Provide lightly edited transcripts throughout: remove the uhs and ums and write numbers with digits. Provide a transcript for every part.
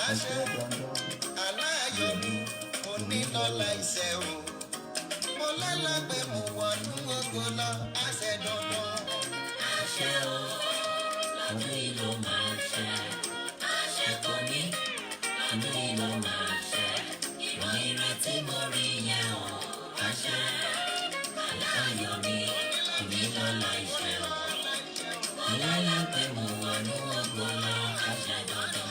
àṣẹ dandan. Aláyọ̀ mi mo ní lọ́la iṣẹ́ o. Mo lálá pé mo wọnú ògo lọ àṣẹ dandan. Àṣẹ o, lọ́dún yìí ló máa ṣẹ. Àṣẹ kò ní, lọ́dún yìí ló máa ṣẹ. Ìran ìrètí mo rí yẹn o. Àṣẹ, aláyọ̀ mi kò ní lọ́la iṣẹ́ o. Mo lálá pé mo wọnú ògo lọ àṣẹ dandan.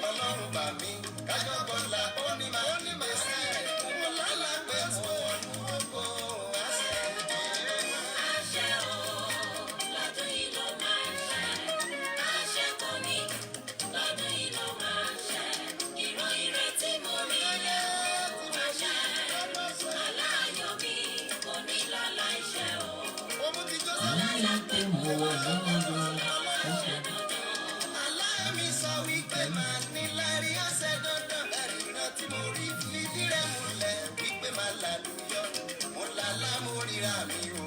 Ọlọ́run bá mi kájọ́ bọ́lá ó ní máa ní mèsì mo lálá pé mo wọnú ògo àṣẹ. Àṣẹ o, lọ́dún yìí ló máa ṣẹ. Àṣẹ kò ní, lọ́dún yìí ló máa ṣẹ. Ìran ìrètí mo rí yẹn o. Àṣẹ, aláyọ̀ mi kò ní lọ́la iṣẹ́ o. Lálá pé mo wọnú ògo àṣẹ dandan. Aláàmì sọ wípé màá ní lárí àṣẹ dandan. Ẹ̀rìnà tí mo rí fìdí rẹ̀ múlẹ̀ wípé màá lálùyọ. Mo lálá mo ríra mi o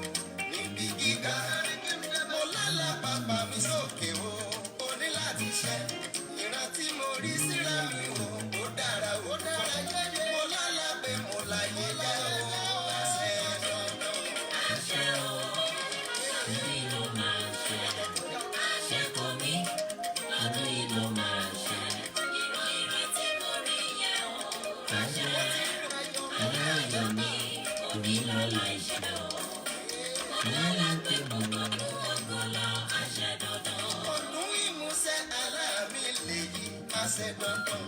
níbi gíga. Mo lálá bàbá mi sókè o, ó ní láti ṣẹ. Ìran tí mo rí síra mi o, ó dára yẹ́yẹ́. Mo lálá pé mo láyé jẹ́ o, àṣẹ dandan. Àṣẹ o, lọ́dún yìí ló máa ṣẹ. Àṣẹ kò ní, lọ́dún yìí ló máa ṣẹ. Ìran ìrètí mo rí yẹn o. Àṣẹ, aláyọ̀ mi kò ní lọ́la iṣẹ́ o. Lálá pé mo wọnú ògo lọ àṣẹ dandan. Ọdún ìmúṣẹ aláàmì lèyí àṣẹ dandan.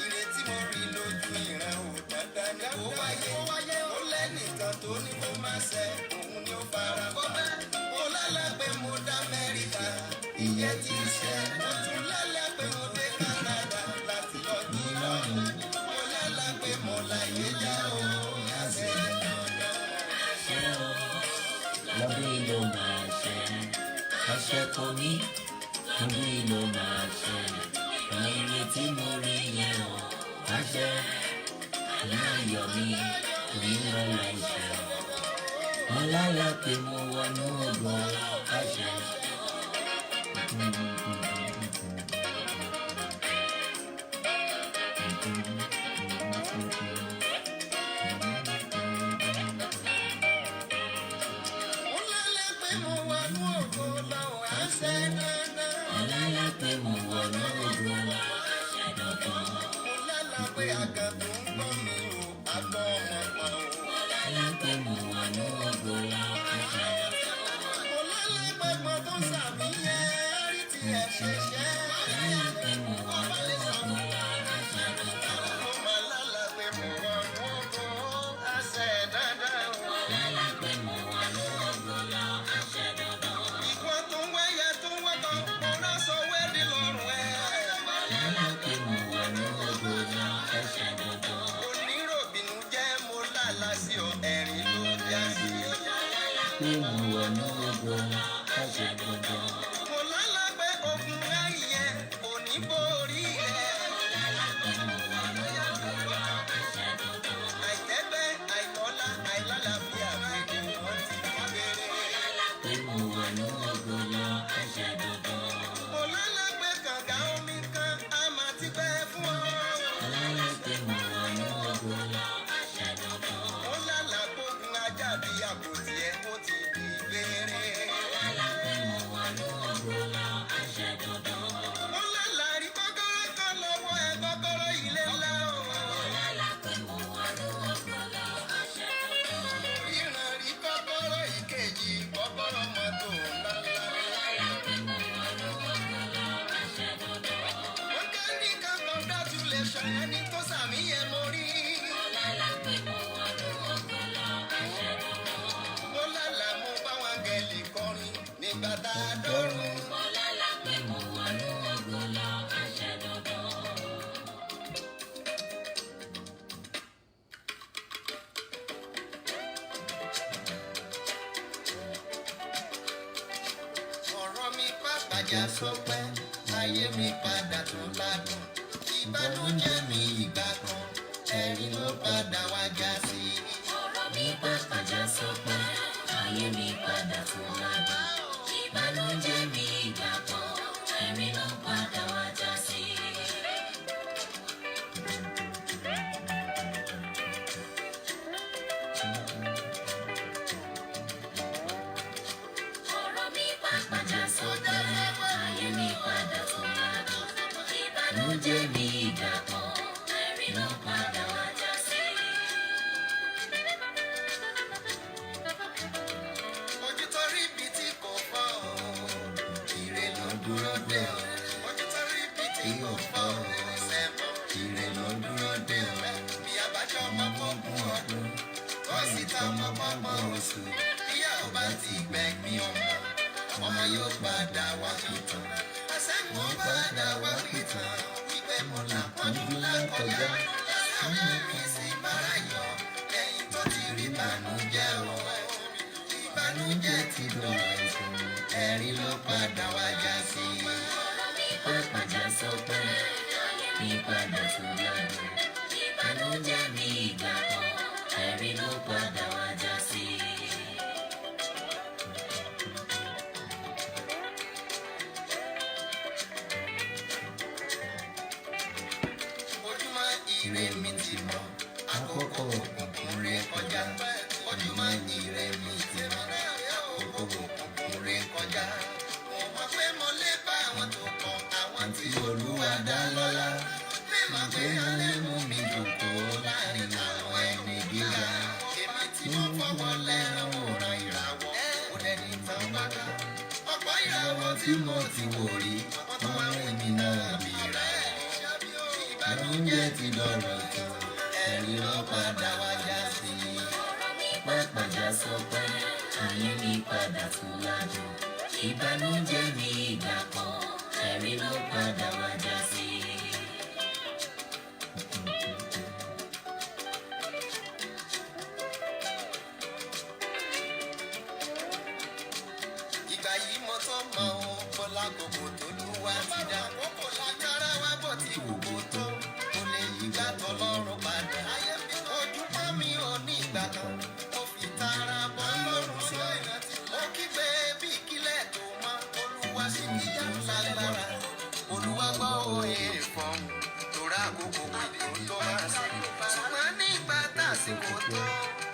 Ìrètí mo rí lójú ìran ò dandan ní kó wáyé. Ó lẹ́nìkan tó ní kó má ṣẹ, òun ni ó fara pa. Mo lálá pé mo dá Amẹ́ríkà, ìyẹn ti ṣẹ. Mo tún lálá pé mo dé Canada láti lọ kí lọ́run. Mo lálá pé mo láyé já o, àṣẹ dandan. Àṣẹ o, lọ́dún yìí ló máa ṣẹ. Àṣẹ kò ní, lọ́dún yìí ló máa ṣẹ. Ìran ìrètí mo rí yẹn o. Àṣẹ, aláyọ̀ mi kò ní lọ́la iṣẹ́ o. Mo lálá pé mo wọnú ògo àṣẹ. Mo lálá pé mo wọnú ògo lọ àṣẹ dandan. Mo lálá pé mo wọnú ògo lọ àṣẹ dandan. Mo lálá pé àgàtò ń gbọ́ mi o, àgbọ̀ ọmọ pa o. Mo lálá pé mo wọnú ògo lọ àṣẹ dandan. Mo lálá pé gbọ́dọ̀ sàmì yẹn rí ti ẹ̀ ṣẹ̀ṣẹ̀. Mo lálá pé mo wọnú ògo lọ àṣẹ dandan. Mo máa lálá pé mo wọnú ògo àṣẹ dandan. Mo lálá pé mo wọnú ògo lọ àṣẹ dandan. Ìwọ tó ń wáyà tó ń wákọ̀, mo rán sọ wẹ́ẹ̀dì lọ́rùn ẹ̀. Mo lálá pé mo wọnú ògo lọ àṣẹ dandan. Oníròbìnú jẹ́ mo lálá sí ọ, ẹ̀rín ló já sí. Pé mo wọnú ògo lọ àṣẹ dandan. Mo lálá pé ogun ayẹyẹ kò ní borí rẹ̀. Mo lálá pé mo wọnú ògo lọ àṣẹ dandan. Àìtẹ́bẹ́, àìtọ́lá, àìlálàáfíà gbogbo wọn ti fi béèrè. Pé mo wọnú ògo lọ àṣẹ dandan. Mo lálá pé kànga omi kan á máa ti pẹ́ fún ọ. Mo lálá pé mo wọnú ògo lọ àṣẹ dandan. Mo lálá gbógun ajá bí àpótí ẹ̀ ó ti di gbére. Mo lálá pé mo wọnú ògo lọ àṣẹ dandan. Mo lálá rí kọ́kọ́rọ́ kan lọ́wọ́ ẹ̀ kọ́kọ́rọ́ ilé ńlá o. Mo lálá pé mo wọnú ògo lọ àṣẹ dandan. Ìran rí kọ́kọ́rọ́ ìkejì kọ́kọ́rọ́ mọ́tò ńlá. Mo lálá pé mo wọnú ògo lọ àṣẹ dandan. Mo kẹ́rì kan congratulation ẹni tó sàmì yẹn mo rí. Mo lálá pé mo wọnú ògo lọ àṣẹ dandan. Mo lálá mo bá wọn gẹ̀lì kọrin nígbà tá a dọ́rùn. Mo lálá pé mo wọnú ògo lọ àṣẹ dandan. já sọpẹ́, ayé mi padà tó ládùn. Ìbànújẹ́ mi ìgbà kan, ẹ̀rín ló padà wá já sí. Ọ̀rọ̀ mi pàpà já sọpẹ́, ayé mi padà tó ládùn. Ìbànújẹ́ mi ìgbà kan, ẹ̀rín ló padà wá já sí. Ọ̀rọ̀ mi pàpà já sọpẹ́, ayé mi padà tó ládùn. Ìbànújẹ́ mi ìgbà kan, ẹ̀rín ló padà wá já sí. Ojú tó rí ibi tí kò fọ́ o, ire ló dúró dè o. Ojú tó rí ibi tí kò fọ́ o, ire ló dúró dè o. Bí abájọ́ ọmọ gbọ́ngbọ́n ọdún, ó sì ta ọmọ gbọ́ngbọ́n oṣù. Ìyá ò bá ti gbẹ̀gbin ọmọ, ọmọ yóò padà wá pìtàn. Àṣẹ́gun ó padà wá pìtàn. Wípé mo là pọ́njú lákọjá, àwọn mi sì bára yọ. Lẹ́yìn tó ti rí ìbànújẹ́ o, ìbànújẹ́ ti dọ̀rọ̀ ẹ̀sùn, ẹ̀rín ló padà wá já sí. Ọ̀rọ̀ mi pàpà já sọpẹ́, ayé mi padà tó ládùn. Ìbànújẹ́ mi ìgbà kan, ẹ̀rín ló padà wá já sí. Ojúmọ́ ire mi ti mọ́, àkókò òkùnkùn ré kọjá. Ojúmọ́ ire mi ti mọ́, àkókò òkùnkùn ré kọjá. Mo mọ̀ pé mo lè bá àwọn tó kọ, àwọn tí Olúwa dá lọ́lá. Mímọ̀ pé alẹ́ mú mi dòkó láàrin àwọn ẹni gíga. Èmi tí mo fọwọ́ lẹ́ràn wòran ìràwọ̀, ó dẹni tán bá ká. Ọ̀pọ̀ ìràwọ̀ tí mo ti wò rí, wọ́n máa ń wí mi náà bí rẹ̀. Ìbànújẹ́ ti dọ̀rọ̀ tó, ẹ̀rín ló padà wá já sí. Ọ̀rọ̀ mi pàpà já sọpẹ́, ayé mi padà tó ládùn. Ìbànújẹ́ mi ìgbà kan, ẹ̀rín ló padà wá já sí. Ìgbà yìí mo tó mọ ohun kó lákòókò tó lúwa ti dá. Àkókò lágbára wá bọ̀ tí wù kó tó. Mo lè yí gbà tọ́lọ́run padà. Ojú pọ́ mi ò ní ìgbà kan. Mo fi tara bọ́ lọ́rùn sọ. Mo kígbe bí kílẹ̀ tó mọ́. Olúwa sì kíyà lágbára. Olúwa gbọ́ òye ìfọ̀hún. Torá àkókò kò tó máa ṣe. Ṣùgbọ́n nígbà tásìkò tó,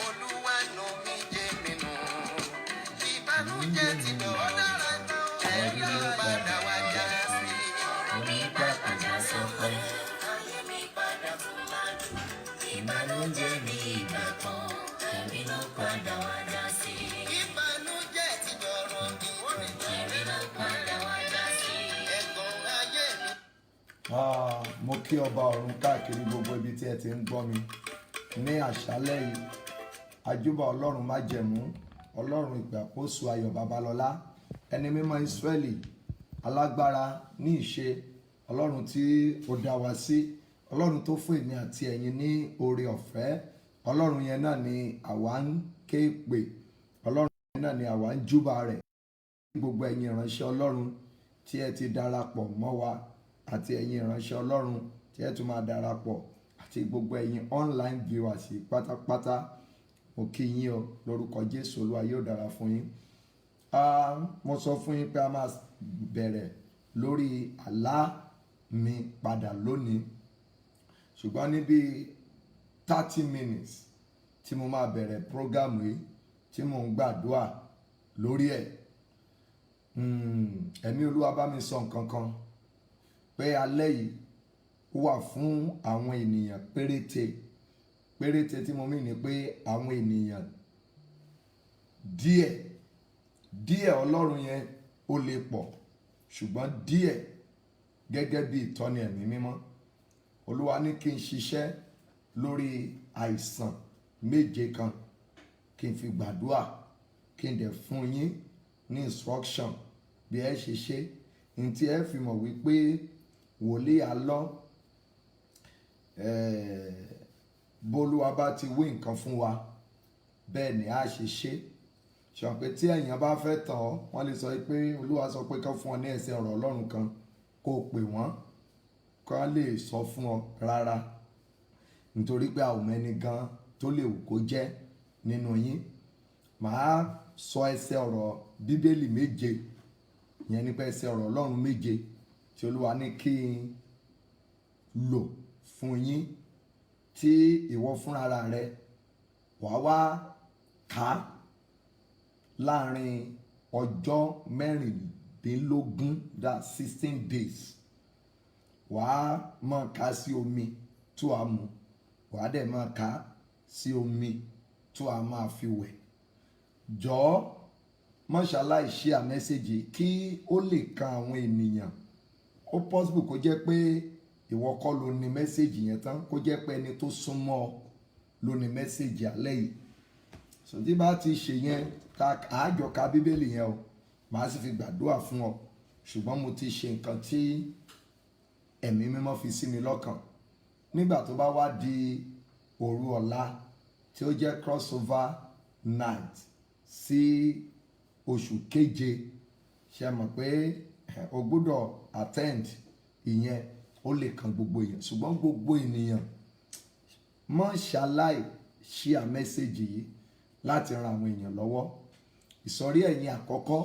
Olúwa nù mí jẹ́ mi nù. Ìbànújẹ́ ti dọ̀ọ́ dára tán, ẹ̀rín ló padà wá já sí. Ọ̀rọ̀ mi pàpà já sọpẹ́, ayé mi padà tó ládùn. Ìbànújẹ́ mi ìgbà kan, ẹ̀rín ló padà wá já sí. Ìbànújẹ́ ti dọ̀rọ̀ ìwọ́rin, Ẹ̀rín ló padà wá já sí. ẹ̀gàn ayé mi. Mo kí ọba ọ̀run káàkiri gbogbo ibi tí ẹ ti ń gbọ́ mi ní àṣálẹ́ yìí. Àjúbà ọlọ́run májẹ̀mú, ọlọ́run ìgbàkóso ayọ̀ babalọ́lá, ẹni mímọ́ Ísírẹ́lì, alágbára ní ìṣe, ọlọ́run tí ó dá wa sí, ọlọ́run tó fún èmi àti ẹ̀yin ní oore ọ̀fẹ́. Ọlọ́run yẹn náà ni àwa ń ké pè, ọlọ́run yẹn náà ni àwa ń júbà rẹ̀. Gbogbo ẹ̀yin ìránṣẹ́ ọlọ́run tí ẹ ti darapọ̀ mọ́ wa, àti ẹ̀yin ìránṣẹ́ ọlọ́run tí ẹ tún máa darapọ̀, àti gbogbo ẹ̀yin online viewers pátápátá, mo kí yín o lórúkọ Jésù. Olúwa yóò dára fún yín. Mo sọ fún yín pé a máa bẹ̀rẹ̀ lórí àlá mi padà lónìí, ṣùgbọ́n níbi 30 minutes tí mo máa bẹ̀rẹ̀ program yìí, tí mo ń gbàdúrà lórí ẹ̀, ẹ̀mí Olúwa bá mi sọ nǹkan kan pé alẹ́ yìí ó wà fún àwọn ènìyàn péréte tí mo mí ní pé àwọn ènìyàn díẹ̀ ọlọ́run yẹn ó lè pọ̀, ṣùgbọ́n díẹ̀ gẹ́gẹ́ bí ìtọ́ni ẹ̀mí mímọ́. Olúwa ní kí n ṣiṣẹ́ lórí àìsàn 7 kan, kí n fi gbàdúrà, kí n dẹ̀ fún yín ní instruction bí ẹ ṣe ṣe, ní tí ẹ fi mọ̀ wípé wòlíì alọ́ bólúwa bá ti wí nǹkan fún wa, bẹ́ẹ̀ ni a ṣe ṣe. ṣùgbọ́n pé tí èèyàn bá fẹ́ tàn ọ́ wọ́n lè sọ pé olúwa sọ pé kán fún ọ ní ẹsẹ̀ ọ̀rọ̀ ọlọ́run kan kó o pè wọ́n kán lè sọ fún ọ rárá, nítorí pé a ò mẹ́ni gan tó lè wù kó jẹ́ nínú yín. Màá sọ ẹsẹ̀ ọ̀rọ̀ bíbélì méje, ìyẹn nípa ẹsẹ̀ ọ̀rọ̀ ọlọ́run méje tí olúwa ní kí n lò fún yín, tí ìwọ fúnra rẹ wàá wá kà á láàrin ọjọ́ mẹ́rìndínlógún, that's 16 days. Wàá máa kà sí omi tó a mu, wàá dẹ̀ máa kà sí omi tó a máa fi wẹ̀. Jọ̀ọ́ má ṣaláì share mẹ́sẹ̀gì kí ó lè kan àwọn ènìyàn. Ó possible kó jẹ́ pé ìwọ kọ́ ló ní mẹ́sẹ̀gì yẹn tán, kó jẹ́ pé ẹni tó súnmọ́ ọ ló ní mẹ́sẹ̀gì alẹ́ yìí. So tí bá ti ṣe yẹn, àjọ ka bíbélì yẹn o, màá sì fi gbàdúrà fún ọ. Ṣùgbọ́n mo ti ṣe nǹkan tí ẹ̀mí mímọ́ fi sí mi lọ́kàn. Nígbà tó bá wá di òru ọ̀la tí ó jẹ́ crossover night sí oṣù keje, ṣe mọ̀ pé o gbọ́dọ̀ attend ìyẹn, ó lè kan gbogbo èèyàn. Ṣùgbọ́n gbogbo ènìyàn má ṣaláì share message yìí láti ran àwọn èèyàn lọ́wọ́. Ìsọ̀rí ẹ̀yin àkọ́kọ́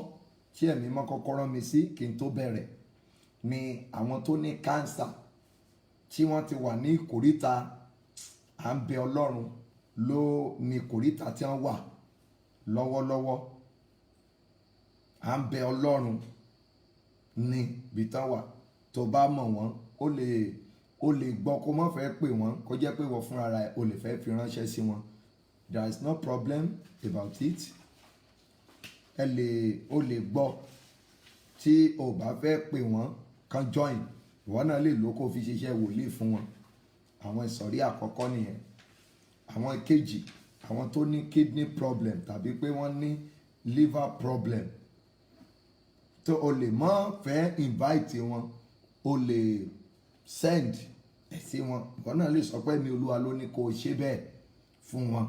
tí ẹ̀mí mọ́ kọ́kọ́ rán mi sí kí n tó bẹ̀rẹ̀ ni àwọn tó ní cancer, tí wọ́n ti wà ní ìkóríta à ń bẹ Ọlọ́run ló ní ìkóríta tí wọ́n wà lọ́wọ́lọ́wọ́. À ń bẹ Ọlọ́run ní ibi tán wà. Tó bá mọ̀ wọ́n, ó lè gbọ́ kó má fẹ́ pè wọ́n, kó jẹ́ pé wọ́n fúnra rẹ̀ o lè fẹ́ fi ránṣẹ́ sí wọn. There is no problem about it. O lè gbọ́ tí o bá fẹ́ pè wọ́n kan join, ìwọ náà lè lò kó fi ṣiṣẹ́ wòlíì fún wọn. Àwọn ìsọ̀rí àkọ́kọ́ nìyẹn. Àwọn kejì, àwọn tó ní kidney problem tàbí pé wọ́n ní liver problem, tó o lè má fẹ́ invite wọn, o lè send ẹ̀ sí wọn. Ìwọ náà lè sọ pé mi Olúwa ló ní kó o ṣe bẹ́ẹ̀ fún wọn.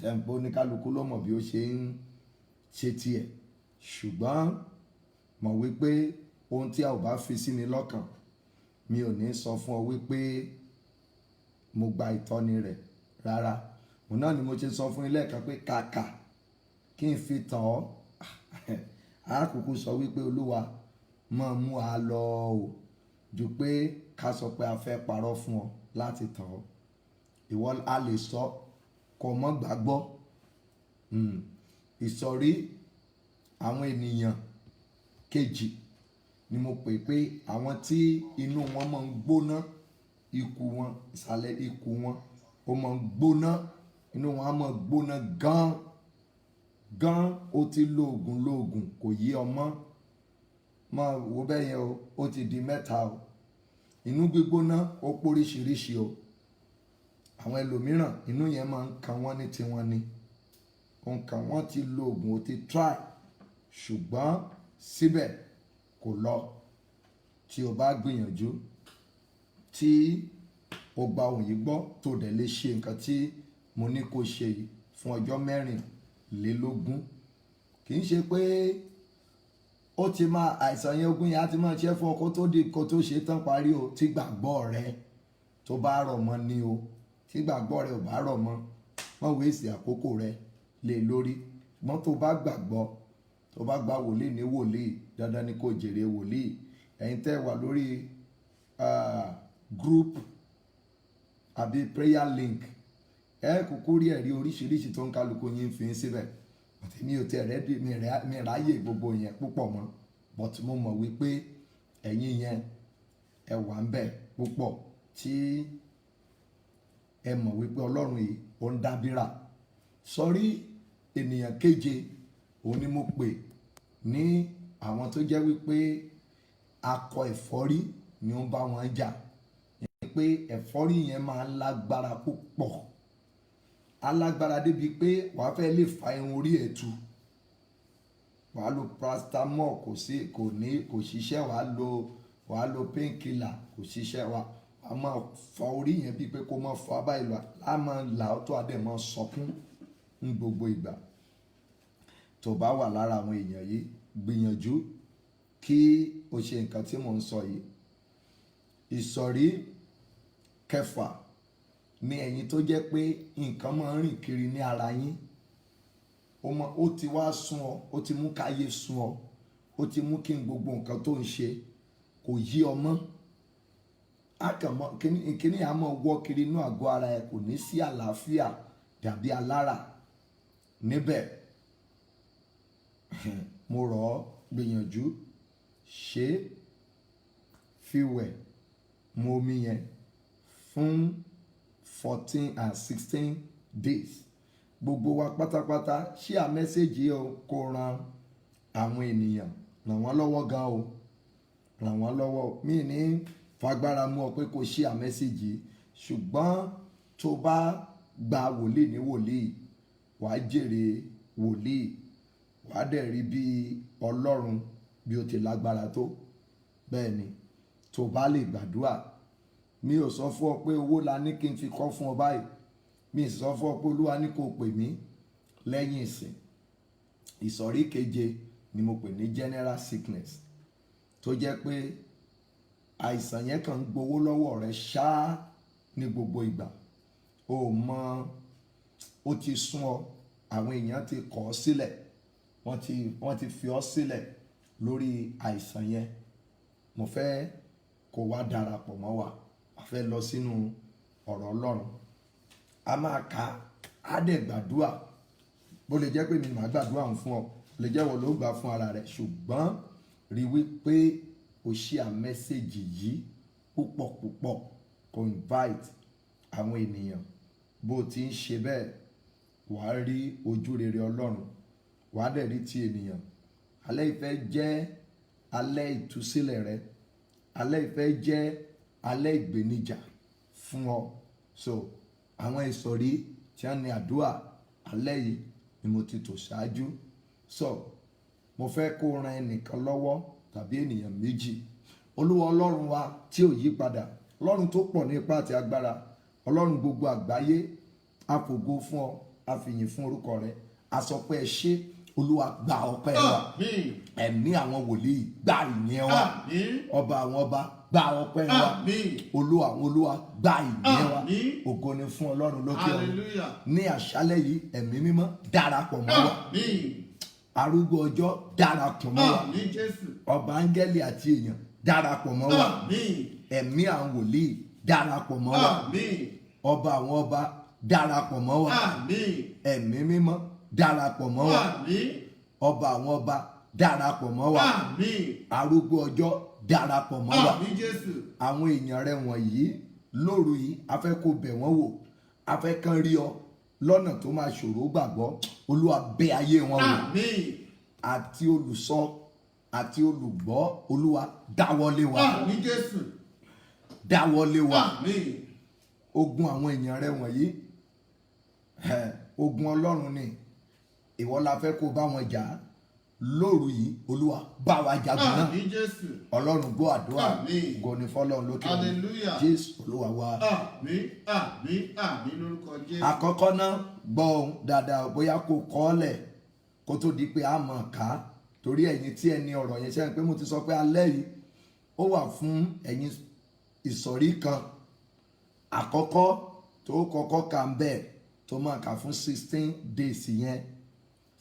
Tẹ́ǹpó oníkálukú ló mọ̀ bí ó ṣe ń ṣe tiẹ̀. Ṣùgbọ́n mọ̀ wípé ohun tí a ò bá fi sí mi lọ́kàn, mi ò ní sọ fún ọ wípé mo gba ìtọ́ni rẹ̀ rárá. Òun náà ni mo ṣe sọ fún ilé ẹ̀kan pé kàkà kí n fi tàn ọ́, àkókò sọ wípé Olúwa máa mú a lọ o, ju pé ká sọ pé a fẹ́ parọ́ fún ọ láti tàn ọ́. Ìwọ a lè sọ kò mọ́ gbàgbọ́. Ìsọ̀rí àwọn ènìyàn kejì ni mo pè pé àwọn tí inú wọn máa ń gbóná, ikùn wọn, ìsàlẹ̀ ikùn wọn ó máa ń gbóná, inú wọn á máa gbóná gan. Ó ti lóògùn kò yí ọmọ. Máa wo bẹ́ẹ̀ yẹn o, ó ti di mẹ́ta o. Inú gbígbóná ó póríṣiríṣi o. Àwọn ẹlòmíràn inú yẹn máa ń kan wọ́n ní tiwọn ni. Nǹkan wọ́n ti lo oògùn, ó ti try, ṣùgbọ́n síbẹ̀ kò lọ. Tí o bá gbìyànjú, tí o gba ohùn yìí gbọ́, tó dẹ̀ lè ṣe nǹkan tí mo ní kó ṣe yìí fún ọjọ́ 24, kì í ṣe pé ó ti máa àìsàn yẹn, ogun yẹn á ti máa ṣe fún ọ kó tó ṣe tán parí o. Tí gbàgbọ́ rẹ tó bá rọ̀ mọ́ ni o. Tí gbàgbọ́ rẹ ò bá rọ̀ mọ́, má waste àkókò rẹ lé lórí. Ṣùgbọ́n tó bá gbàgbọ́, tó bá gba wòlíì ní wòlíì, dandan ni kó jèrè wòlíì. Ẹ̀yin tẹ́ wà lórí group àbí prayer link, kúkú rí ẹ̀rí oríṣiríṣi tó ń kálukú yín fi ń síbẹ̀. But mi ò tẹ́ rẹ́dí, mi ráyè gbogbo yẹn púpọ̀ mọ́. But mo mọ̀ wípé ẹ̀yin yẹn ẹ wà ń bẹ̀ púpọ̀, tí ẹ mọ̀ wípé Ọlọ́run yìí ó ń dábírà. Sọrí ènìyàn keje òun ni mo pè ní àwọn tó jẹ́ wípé akọ ẹ̀fọ́rí ni ó ń bá wọn jà. Yẹn pé ẹ̀fọ́rí yẹn máa ń lágbára púpọ̀. Alágbára débi pé wàá fẹ́ lè fa irun orí ẹ̀ tu. Wàá lo paracetamol, kò ṣiṣẹ́. Wàá lo painkiller, kò ṣiṣẹ́. Wàá máa fa orí yẹn bíi pé kó máa fa báyìí lọ. Á máa là ọ́ tó adé máa sọkún ní gbogbo ìgbà. tó bá wà lára àwọn èèyàn yìí gbìyànjú kí o ṣe nǹkan tí mò ń sọ yìí. Ìsọ̀rí kẹfà ni ẹ̀yin tó jẹ́ pé nǹkan máa ń rìn kiri ní ara yín, ó ti wá sún ọ, ó ti mú káyé sún ọ, ó ti mú kí n gbogbo nǹkan tó ń ṣe kò yí ọ mọ́. Kíní àmọ́ wọ́ kiri inú àgọ́ ara ẹ, kò ní sí àlàáfíà dàbí alára níbẹ̀. Mo rọ̀ ọ́ gbìyànjú ṣe fi wẹ̀ mu omi yẹn fún 14 and 16 days. Gbogbo wa pátápátá share mẹ́sẹ̀gì o, kó ran àwọn ènìyàn, ràn wọ́n lọ́wọ́ gan o, ràn wọ́n lọ́wọ́. Mi ní fagbára mú ọ pé kó share mẹ́sẹ̀gì, ṣùgbọ́n tó bá gba wòlíì ní wòlíì wàá jèrè wòlíì, wàá dẹ̀ rí bí Ọlọ́run bí ó ti lágbára tó. Bẹ́ẹ̀ ni tó bá lè gbàdúrà. Mi ò sọ fún ọ pé owó la ní kí n fi kọ́ fún ọ báyìí, mi ò sọ fún ọ pé Olúwa ní kó pè mí lẹ́yìn ìsìn. Ìsọ̀rí keje ni mo pè ní general sickness, tó jẹ́ pé àìsàn yẹn kàn ń gbowó lọ́wọ́ rẹ ṣáá ní gbogbo ìgbà. O mọ̀, ó ti sún ọ, àwọn èèyàn ti kọ̀ ọ́ sílẹ̀, wọ́n ti fi ọ́ sílẹ̀ lórí àìsàn yẹn. Mo fẹ́ kó wá darapọ̀ mọ́ wa, a fẹ́ lọ sínú ọ̀rọ̀ Ọlọ́run. A máa ka, á dẹ̀ gbàdúrà. Bó lè jẹ́ pé mi máa gbàdúrà fún ọ, lè jẹ́ wọ́n ló gbà fún ara rẹ̀, ṣùgbọ́n rí wípé o share mẹ́sẹ̀gì yìí púpọ̀, kó invite àwọn ènìyàn. Bó ti ń ṣe bẹ́ẹ̀, wàá rí ojú rere Ọlọ́run, wàá dẹ̀ rí ti ènìyàn. Alẹ́ ìfẹ́ jẹ́ alẹ́ ìtúsílẹ̀ rẹ, alẹ́ ìfẹ́ jẹ́ alẹ́ ìgbéníjà fún ọ. So àwọn ìsọ̀rí tí wọ́n ní àdúrà alẹ́ yìí ni mo ti tò ṣáájú. So mo fẹ́ kó ran ẹnìkan lọ́wọ́ tàbí ènìyàn méjì. Olúwa Ọlọ́run wa tí ò yí padà, Ọlọ́run tó pọ̀ ní ipá àti agbára, Ọlọ́run gbogbo àgbáyé, a fògo fún ọ, a fìyìn fún orúkọ rẹ, a sọ pé ẹ ṣé. Olúwa gba ọpẹ́ wa, ẹ̀mí àwọn wòlíì gba ìyìn wa, ọba àwọn ọba gba ọpẹ́ wa, olúwa àwọn olúwa gba ìyìn wa. Ògo ni fún Ọlọ́run lókè ọ̀run. Ní àṣálẹ́ yìí ẹ̀mí mímọ́ darapọ̀ mọ́ wa, arúgbó ọjọ́ darapọ̀ mọ́ wa, ọba áńgẹ́lì àti èèyàn darapọ̀ mọ́ wa, ẹ̀mí àwọn wòlíì darapọ̀ mọ́ wa, ọba àwọn ọba darapọ̀ mọ́ wa, ẹ̀mí mímọ́ darapọ̀ mọ́ wa, ọba àwọn ọba darapọ̀ mọ́ wa, arúgbó ọjọ́ darapọ̀ mọ́ wa. Àwọn èèyàn rẹ wọ̀nyí lóru yìí a fẹ́ kó bẹ̀ wọ́n wò, a fẹ́ kán rí ọ lọ́nà tó máa ṣòro gbàgbọ́. Olúwa bẹ̀ ayé wọn wò, àti olùsọ àti olùgbọ́, Olúwa dáwọ́lé wa, dáwọ́lé wa. Ogun àwọn èèyàn rẹ wọ̀nyí, ogun Ọlọ́run ni, ìwọ la fẹ́ kó bá wọn jà lóru yìí. Olúwa bá wa jagun náà. Ọlọ́run gbọ́ àdúrà, ògo ni fọ́lọ́run lókè ọ̀run. Jésù Olúwa wa. Àkọ́kọ́ náà gbọ́ ohun dáadáa, bóyá kó kọ́ ọ́ lẹ̀ kó tó di pé a mọ̀ ká, torí ẹ̀yin tí ẹni ọ̀rọ̀ yẹn ṣe pé mo ti sọ pé alẹ́ yìí ó wà fún ẹ̀yin ìsọ̀rí kan. Àkọ́kọ́ tó kọ́kọ́ kà ń bẹ̀ tó máa kà fún 16 days yẹn,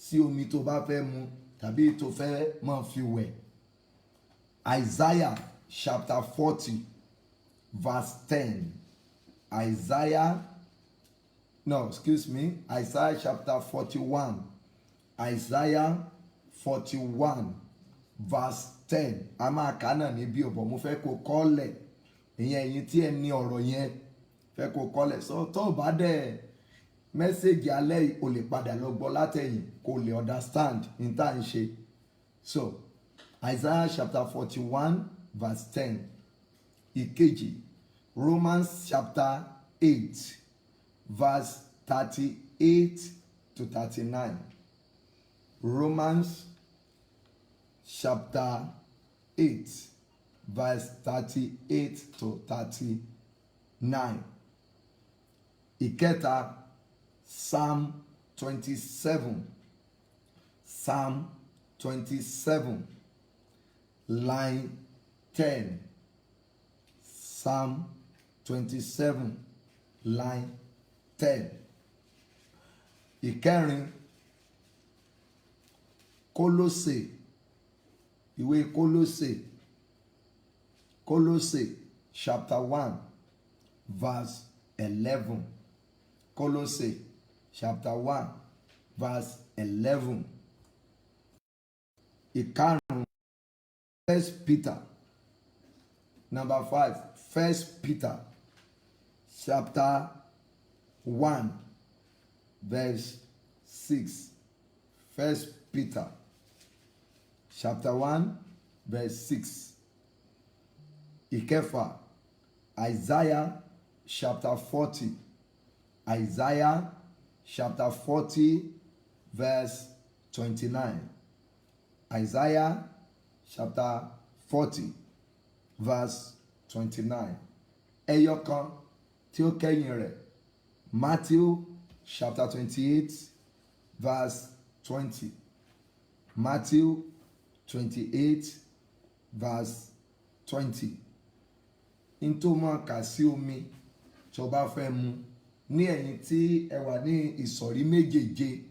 sí omi tó bá fẹ́ mu tàbí tó fẹ́ máa fi wẹ̀. Isaiah chapter 40 verse 10. Isaiah chapter 41. Isaiah 41 verse 10. A máa kà náà níbí ọ̀bọ̀, mo fẹ́ kó kọ́lẹ̀. Ìyẹn ẹ̀yin tí ẹ ní ọ̀rọ̀ yẹn fẹ́ kó kọ́lẹ̀. So tó bá dẹ̀ mẹ́sẹ̀gì alẹ́ yìí, o lè padà lọ gbọ́ látẹ̀yìn kó lè understand ní tá à ń ṣe. So Isaiah chapter 41 verse 10. Ìkejì, Romans chapter 8 verse 38 to 39. Romans chapter 8 verse 38 to 39. Ìkẹta, Psalm 27 Psalm 27 line 10. Psalm 27 line 10. Ìkẹrin, Kólósè, ìwé Kólósè chapter 1 verse 11. Kólósè chapter 1 verse 11. Ìkarùn-ún, 1 Peter number 5, 1 Peter chapter 1 verse 6. 1 Peter chapter 1 verse 6. Ìkẹfà, Isaiah chapter 40. Isaiah chapter 40 verse 29. Isaiah chapter 40 verse 29. Ẹyọkan tí ó kẹ́yìn rẹ̀, Matthew chapter 28 verse 20. Matthew 28 verse 20. In tó máa kà sí omi tó bá fẹ́ mu ní ẹ̀yin tí ẹ wà ní ìsọ̀rí méjèèje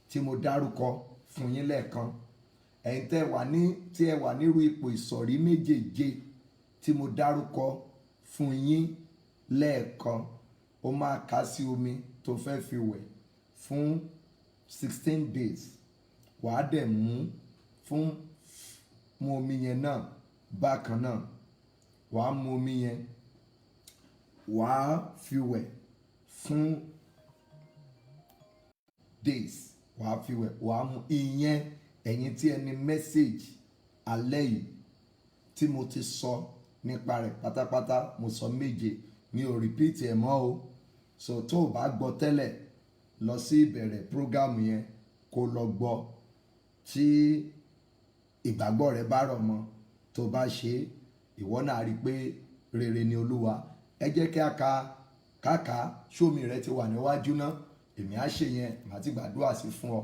tí mo dárúkọ fún yín lẹ́ẹ̀kan. Ẹ̀yin tí ẹ wà nírú ipò ìsọ̀rí méjèèje tí mo dárúkọ fún yín lẹ́ẹ̀kan, ó máa kà sí omi tó fẹ́ fi wẹ̀ fún 16 days. Wàá dẹ̀ mu omi yẹn náà bákan náà. Wàá mu omi yẹn, wàá fi wẹ̀ fún days. Wàá fi wẹ̀, wàá mu ìyẹn. Ẹ̀yin tí ẹni message alẹ́ yìí tí mo ti sọ nípa rẹ̀ pátápátá, mo sọ méje, mi ò repeat ẹ̀ mọ́ o. So tó o bá gbọ́ tẹ́lẹ̀, lọ sí ìbẹ̀rẹ̀ program yẹn kó lọ gbọ́. Tí ìgbàgbọ́ rẹ bá rọ̀ mọ́, tó bá ṣe, ìwọ náà rí i pé rere ni Olúwa. Ẹ jẹ́ kí a kàkà ṣómi rẹ ti wà níwájú náà. Èmi á ṣe yẹn, màá ti gbàdúrà sí fún ọ.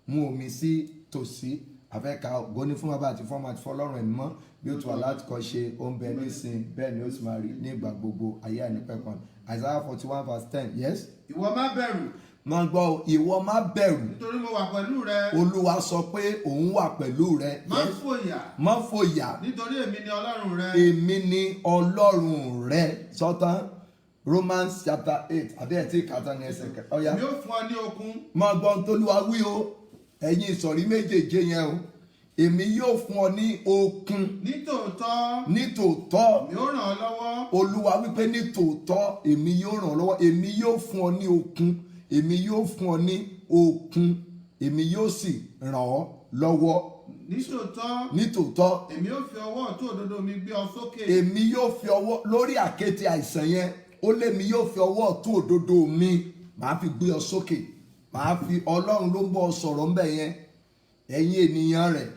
Mú omi sí tòsí, àfẹ́ka ògo ní fún bàbá àti fún ọmọ àti fún Ọlọ́run ẹ̀mí mọ́, bí ó ti wà láti kọ́ ṣe, ó ń bẹ nísìn, bẹ́ẹ̀ ni ó sì máa rí ní ìgbà gbogbo ayé àìnípẹ̀kun. Isaiah 41 verse 10. Yes. Ìwọ má bẹ̀rù. Máa gbọ́, ìwọ má bẹ̀rù. Nítorí mo wà pẹ̀lú rẹ. Olúwa sọ pé òun wà pẹ̀lú rẹ. Má fòyà. Má fòyà. Nítorí èmi ni Ọlọ́run rẹ. Èmi ni Ọlọ́run rẹ. Sọ́tàn Romans chapter 8. Àbí ẹ̀ tí kàtà ní ẹsẹ̀ kẹ. Ọ̀ya. Èmi ó fún ọ ní okun. Máa gbọ́ ohun t'Olúwa wí o. Ẹ̀yin ìsọ̀rí méjèèje yẹn o. Èmi yóò fún ọ ní okun. Nítòótọ́. Nítòótọ́. Èmi ó ràn ọ́ lọ́wọ́. Olúwa wípé nítòótọ́ èmi yóò ràn ọ́ lọ́wọ́. Èmi yóò fún ọ ní okun. Èmi yóò fún ọ ní okun. Èmi yóò sì ràn ọ́ lọ́wọ́. Nítòótọ́. Nítòótọ́. Èmi yóò fi ọwọ́ ọ̀tún òdodo mi gbé ọ sókè. Èmi yóò fi ọwọ́ lórí àkéte àìsàn yẹn. Ó lé mi yóò fi ọwọ́ ọ̀tún òdodo mi. Màá fi gbé ọ sókè. Màá fi Ọlọ́run ló ń bọ́ ọ sọ̀rọ̀ ńbẹ̀ yẹn. Ẹ̀yin ènìyàn rẹ̀.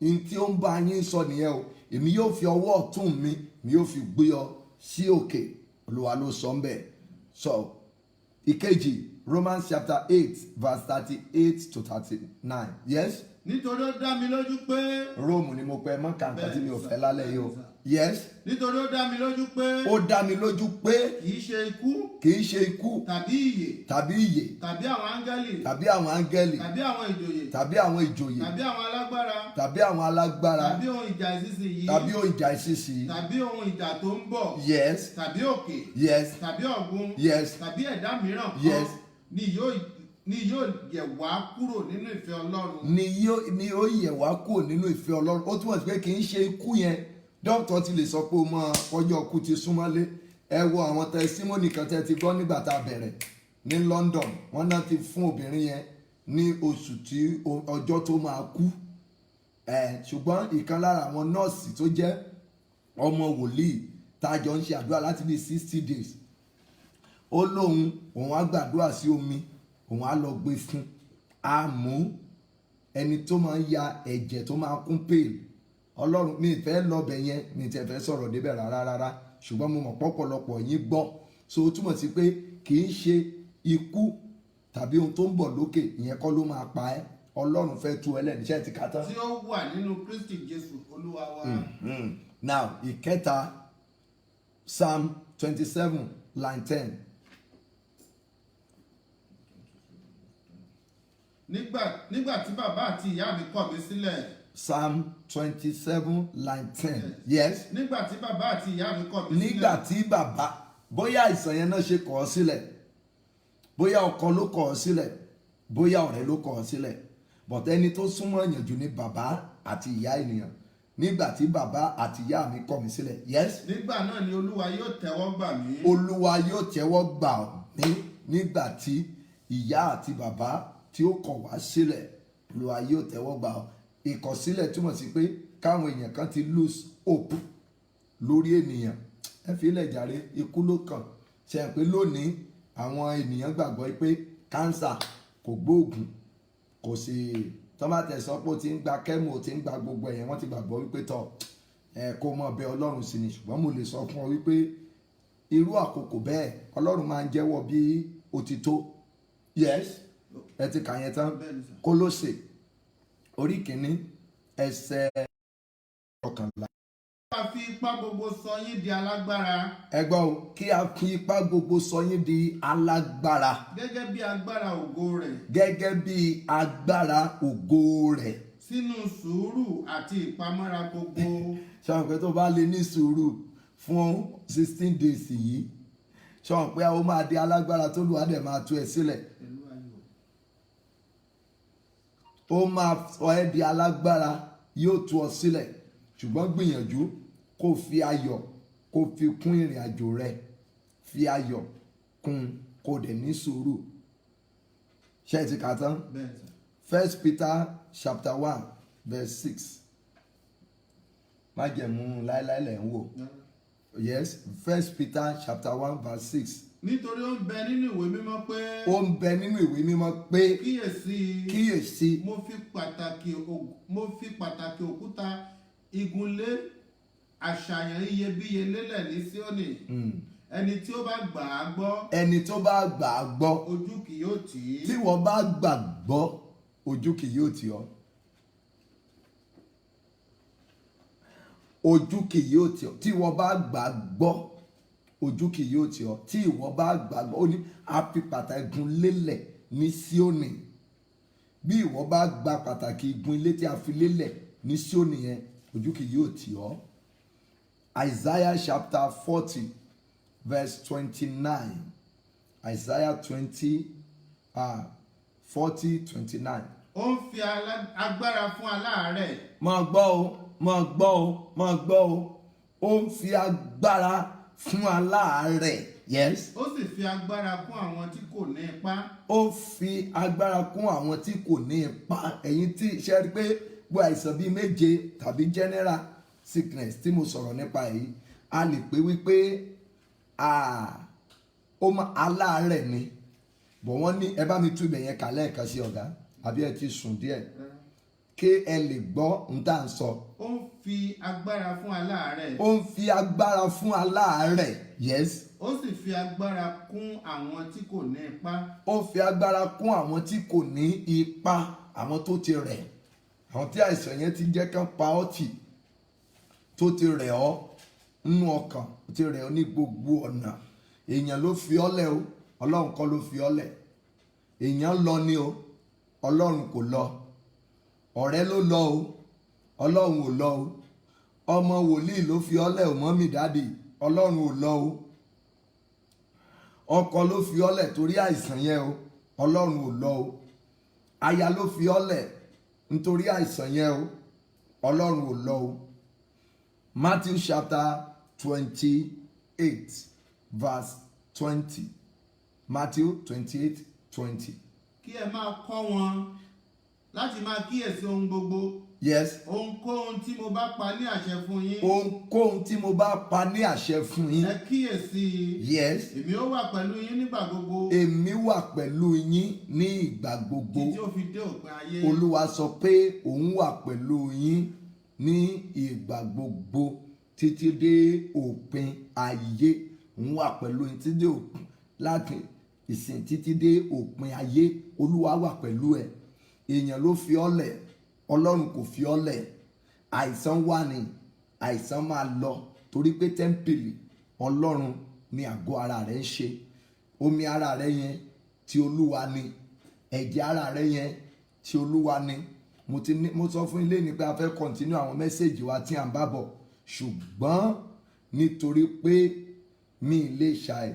Ní tí ó ń bá yín sọ nìyẹn o. Èmi yóò fi ọwọ́ ọ̀tún mi yóò fi gbé ọ sí òkè. Olúwa ló sọ ńbẹ̀. So ìkejì, Romans chapter 8 verse 38 to 39. Yes. Nítorí ó dá mi lójú pé. Róòmù ni mo pẹ́ mọ́ kàǹkà tí mi ò fẹ́ lálẹ́ yìí o. Yes. Nítorí ó dá mi lójú pé. Ó dá mi lójú pé. Kì í ṣe ikú. Kì í ṣe ikú. Tàbí ìyè. Tàbí ìyè. Tàbí àwọn áńgẹ́lì. Tàbí àwọn áńgẹ́lì. Tàbí àwọn ìjòyè. Tàbí àwọn ìjòyè. Tàbí àwọn alágbára. Tàbí àwọn alágbára. Tàbí ohun ìjà ìsinsìnyí. Tàbí ohun ìjà ìsinsìnyí. Tàbí ohun ìjà tó ń bọ̀. Yes. Tàbí òkè. Yes. Tàbí ọ̀gbun. Yes. Tàbí ẹ̀dá mìíràn kan. Yes. Ni yóò yẹ̀ wá kúrò nínú ìfẹ́ Ọlọ́run. Ni ó yẹ̀ wá kúrò nínú ìfẹ́ Ọlọ́run. Ó túmọ̀ sí pé kì í ṣe ikú yẹn. Dókítà ti lè sọ pé o mọ ọjọ́ ikú ti súnmọ́lé. Ẹ wo àwọn tẹsímọ́nì kan tẹ́ ti gbọ́ nígbà tá a bẹ̀rẹ̀ ní London. Wọ́n náà ti fún obìnrin yẹn ní oṣù tí ọjọ́ tó máa kú. Ṣùgbọ́n ìkan lára àwọn nọ́ọ̀sì tó jẹ́ ọmọ wòlíì tájọ ń ṣe àdúrà láti bí 60 days. Ó lóun òun á gbàdúrà sí omi, òun á lọ gbé fún. A mú ẹni tó máa ń ya ẹ̀jẹ̀ tó máa kún pale. Ọlọ́run mi fẹ́ lọ́bẹ̀ yẹn, mi tẹ̀ fẹ́ sọ̀rọ̀ débẹ̀ rárá. Ṣùgbọ́n mo mọ̀ pọ̀pọ̀lọpọ̀ yín gbọ́. So ó túmọ̀ sí pé kì í ṣe ikú tàbí ohun tó ń bọ̀ lókè ìyẹn kọ́ ló máa pa ẹ́. ọlọ́run fẹ́ tú ẹlẹ́nìṣẹ́ ti ká tán. tí ó wà nínú Kristi Jésù Olúwa wa. Now ìkẹta Psalm 27 line 10. nígbà tí bàbá àti ìyá mi kọ̀ mí sílẹ̀. Psalm 27 line 10. Yes. nígbà tí bàbá àti ìyá mi kọ̀ mí sílẹ̀. Nígbà tí bàbá bóyá àìsàn yẹn náà ṣe kọ̀ ọ́ sílẹ̀, bóyá ọkọ ló kọ̀ ọ́ sílẹ̀, bóyá ọ̀rẹ́ ló kọ̀ ọ́ sílẹ̀, but ẹni tó súnmọ́ èèyàn jù ní bàbá àti ìyá ènìyàn. Nígbà tí bàbá àti ìyá mi kọ̀ mí sílẹ̀. Yes. nígbà náà ni Olúwa yóò tẹ́wọ́ gbà mí. Olúwa yóò tẹ́wọ́ gbà mí nígbà tí ìyá àti bàbá tí ó kọ̀ wá sílẹ̀. Olúwa yóò tẹ́wọ́ gbà ọ́. Ìkọ̀sílẹ̀ túmọ̀ sí pé káwọn èèyàn kan ti lose hope lórí ènìyàn. Ẹ fi ilẹ̀ jàre, ikú ló kàn. Ṣe é pé lónìí àwọn ènìyàn gbàgbọ́ pé cancer kò gbóògùn, kò sí tọ́mátẹ̀ sọ pé ó ti ń gba kẹ́mù, ó ti ń gba gbogbo ẹ̀yẹn, wọ́n ti gbàgbọ́ wípé tọ̀ kó mọ̀ bẹ Ọlọ́run sí ni. Ṣùgbọ́n mo lè sọ fún ọ wípé irú àkókò bẹ́ẹ̀ Ọlọ́run máa ń jẹ́wọ́ bí ó ti tó. Yes. Ẹ ti kà yẹn tán. Kólósè orí kìíní ẹsẹ̀ 11. Kí a fi ipá gbogbo sọ yín di alágbára. Ẹ gbọ́ o, kí a fi ipá gbogbo sọ yín di alágbára. Gẹ́gẹ́ bí agbára ògo rẹ̀. Gẹ́gẹ́ bí agbára ògo rẹ̀. Sínú sùúrù àti ìpamọ́ra gbogbo. Ṣọ́n pé tó bá lè ní sùúrù fún 16 days yìí, ṣọ́n pé ó máa di alágbára tó lù á dẹ̀ máa tú ẹ sílẹ̀. Ó máa sọ ẹ́ di alágbára, yóò tú ọ sílẹ̀. Ṣùgbọ́n gbìyànjú kó fi ayọ̀ kó fi kún ìrìn àjò rẹ. Fi ayọ̀ kún kó dẹ̀ ní sùúrù. Ṣé ẹ ti kà tán? 1 Peter chapter 1 verse 6. Májẹ̀mú láíláí lẹ̀ ń wò. Yes, 1 Peter chapter 1 verse 6. Nítorí ó ń bẹ nínú ìwé mímọ́ pé. Ó ń bẹ nínú ìwé mímọ́ pé. Kíyèsí. Mo fi pàtàkì òkúta igunlé àṣàyàn iyebíye lélẹ̀ ní Síónì. Ẹni tí ó bá gbà á gbọ́. Ẹni tó bá gbà á gbọ́. Ojú kì yóò tì í. Tí wọ́n bá gbàgbọ́, ojú kì yóò tì ọ́. Ojú kì yóò tì ọ́. Tí wọ́n bá gbàgbọ́, ojú kì yóò tì ọ́. Tí ìwọ bá gbàgbọ́, ó ní a fi pàtàkì igun lélẹ̀ ní Síónì. Bí ìwọ bá gba pàtàkì igun ilé tí a fi lélẹ̀ ní Síónì yẹn, ojú kì yóò tì ọ́. Isaiah chapter 40 verse 29. Isaiah 40:29. Ó ń fi agbára fún aláàárẹ̀. Máa gbọ́ o, máa gbọ́ o, máa gbọ́ o. Ó ń fi agbára fún aláàárẹ̀. Yes. Ó sì fi agbára kún àwọn tí kò ní ipá. Ó fi agbára kún àwọn tí kò ní ipá. Ẹ̀yin tí ṣe rí pé gbọ́ àìsàn bíi méje tàbí general sickness tí mo sọ̀rọ̀ nípa yìí, a lè pè wípé aláàárẹ̀ ni. Bọ̀ wọ́n ní ẹ bá mi tú ibẹ̀ yẹn kà lẹ́ẹ̀kan sí ọ̀gá, àbí ẹ ti sùn díẹ̀ kí ẹ lè gbọ́ n tá à ń sọ. Ó ń fi agbára fún aláàárẹ̀. Ó ń fi agbára fún aláàárẹ̀. Yes. Ó sì fi agbára kún àwọn tí kò ní ipá. Ó fi agbára kún àwọn tí kò ní ipá, àwọn tó ti rẹ̀, àwọn tí àìsàn yẹn ti jẹ́ kán pa ọ́ tì, tó ti rẹ̀ ọ́ nínú ọkàn, tó ti rẹ̀ ọ́ ní gbogbo ọ̀nà. Èèyàn ló fi ọ́ lẹ̀ o, Ọlọ́run kọ́ ló fi ọ́ lẹ̀. Èèyàn lọ ni o, Ọlọ́run kò lọ. Ọ̀rẹ́ ló lọ o, Ọlọ́run ò lọ o. Ọmọ wòlíì ló fi ọ́ lẹ̀ o, mọ́mì dádì, Ọlọ́run ò lọ o. Ọkọ ló fi ọ́ lẹ̀ torí àìsàn yẹn o, Ọlọ́run ò lọ o. Aya ló fi ọ́ lẹ̀ nítorí àìsàn yẹn o, Ọlọ́run ò lọ o. Matthew chapter 28 verse 20. Matthew 28:20. Kí ẹ máa kọ́ wọn láti máa kíyèsí ohun gbogbo. Yes. Ohunkóhun tí mo bá pa ní àṣẹ fún yín. Ohunkóhun tí mo bá pa ní àṣẹ fún yín. Ẹ kíyèsí. Yes. Èmi ó wà pẹ̀lú yín nígbà gbogbo. Èmi wà pẹ̀lú yín ní ìgbà gbogbo. Títí ó fi dé òpin ayé. Olúwa sọ pé òun wà pẹ̀lú yín ní ìgbà gbogbo títí dé òpin ayé. Òun wà pẹ̀lú yín títí dé òpin láti ìsìn títí dé òpin ayé. Olúwa wà pẹ̀lú ẹ. èèyàn ló fi ọ́ lẹ̀, ọlọ́run kò fi ọ́ lẹ̀. Àìsàn wà ní, àìsàn máa lọ torí pé tẹ́ḿpìlì ọlọ́run ni àgọ́ ara rẹ̀ ń ṣe. Omi ara rẹ̀ yẹn ti olúwa ni, ẹ̀jẹ̀ ara rẹ̀ yẹn ti olúwa ni. Mo sọ fún ilé ní pé a fẹ́ kọ́ntínú àwọn mẹ́sẹ̀gì wa tí à ń bá bọ̀, ṣùgbọ́n nítorí pé mi lè ṣàì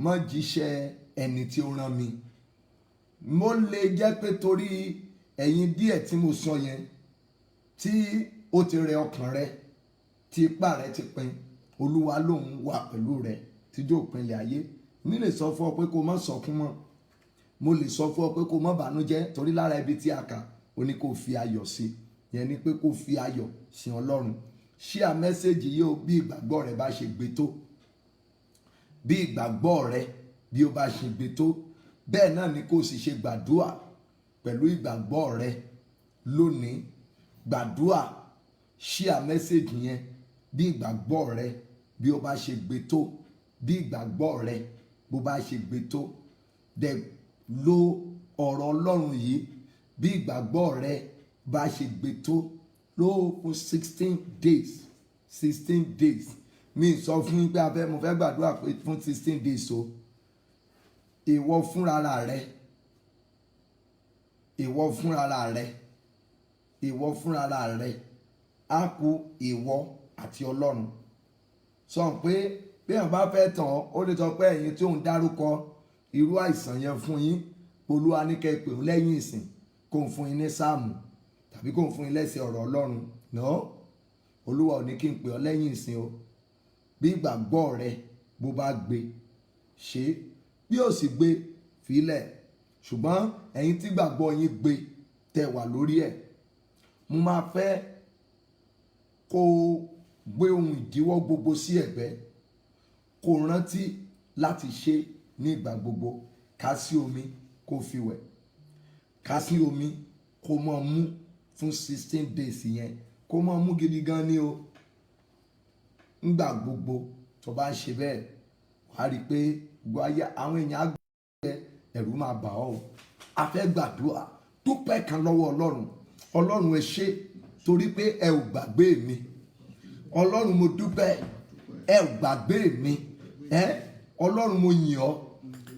mọ́ jíṣẹ́ ẹni tí ó rán mi. Mo lè jẹ́ pé torí ẹ̀yin díẹ̀ tí mo sọ yẹn tí ó ti rẹ ọkàn rẹ, tí ipá rẹ ti pin, olúwa lòun wà pẹ̀lú rẹ tíjọ́ òpinlẹ̀ ayé. Mi lè sọ fún ọ pé kó má sọkún mọ́, mo lè sọ fún ọ pé kó má bànújẹ́, torí lára ibi tí a kà ó ní kó fi ayọ̀ sí, yẹn ni pé kó fi ayọ̀ sí ọlọ́run. Share mẹ́sẹ̀gì yìí ó bí ìgbàgbọ́ rẹ bá ṣe gbé tó, bí ìgbàgbọ́ rẹ bí ó bá ṣe gbé tó, bẹ́ẹ̀ náà ni kó sì ṣe gbàdúà pẹ̀lú ìgbàgbọ́ rẹ lónìí. Gbàdúà, share mẹ́sẹ̀gì yẹn bí ìgbàgbọ́ rẹ bí ó bá ṣe gbé tó, bí ìgbàgbọ́ rẹ bó bá ṣe gbé tó. Dẹ̀ lo ọ̀rọ̀ ọlọ́run yìí bí ìgbàgbọ́ rẹ bá ṣe gbé tó. Ló fún 16 days, 16 days. Mi sọ fún yín pé mo fẹ́ gbàdúrà pé fún 16 days o. Ìwọ fúnra rẹ, ìwọ fúnra rẹ, ìwọ fúnra rẹ, á kù ìwọ àti ọlọ́run. Sọ pé bí èèyàn bá fẹ́ tàn ó lè sọ pé ẹ̀yin tí òun dárúkọ irú àìsàn yẹn fún yín, olúwa ní kẹ́ pè òun lẹ́yìn ìsìn kó ń fún yín ní sáàmù tàbí kó ń fún yín lẹ́sẹ̀ ọ̀rọ̀ ọlọ́run. No, olúwa ò ní kí n pè ọ́ lẹ́yìn ìsìn o. Bí ìgbàgbọ́ rẹ bó bá gbé ṣe, bí ó sì gbé fílẹ̀. Ṣùgbọ́n ẹ̀yin tí ìgbàgbọ́ yín gbé tẹ́ wà lórí ẹ̀, mo máa fẹ́ kó gbé ohun ìdíwọ́ gbogbo sí ẹ̀gbẹ́, kó rántí láti ṣe ní ìgbà gbogbo. Ká sí omi kó fi wẹ̀, ká sí omi kó máa mú fún 16 days yẹn, kó máa mú gidi gan ni o. Nígbà gbogbo tó bá ń ṣe bẹ́ẹ̀, wàá rí i pé àwọn èèyàn á gbé ẹ̀rù máa bà ọ́ o. A fẹ́ gbàdúrà, dúpẹ́ kan lọ́wọ́ ọlọ́run. Ọlọ́run ẹ ṣé torí pé ẹ ò gbàgbé mi. Ọlọ́run mo dúpẹ́, ẹ ò gbàgbé mi. Ọlọ́run mo yìn ọ́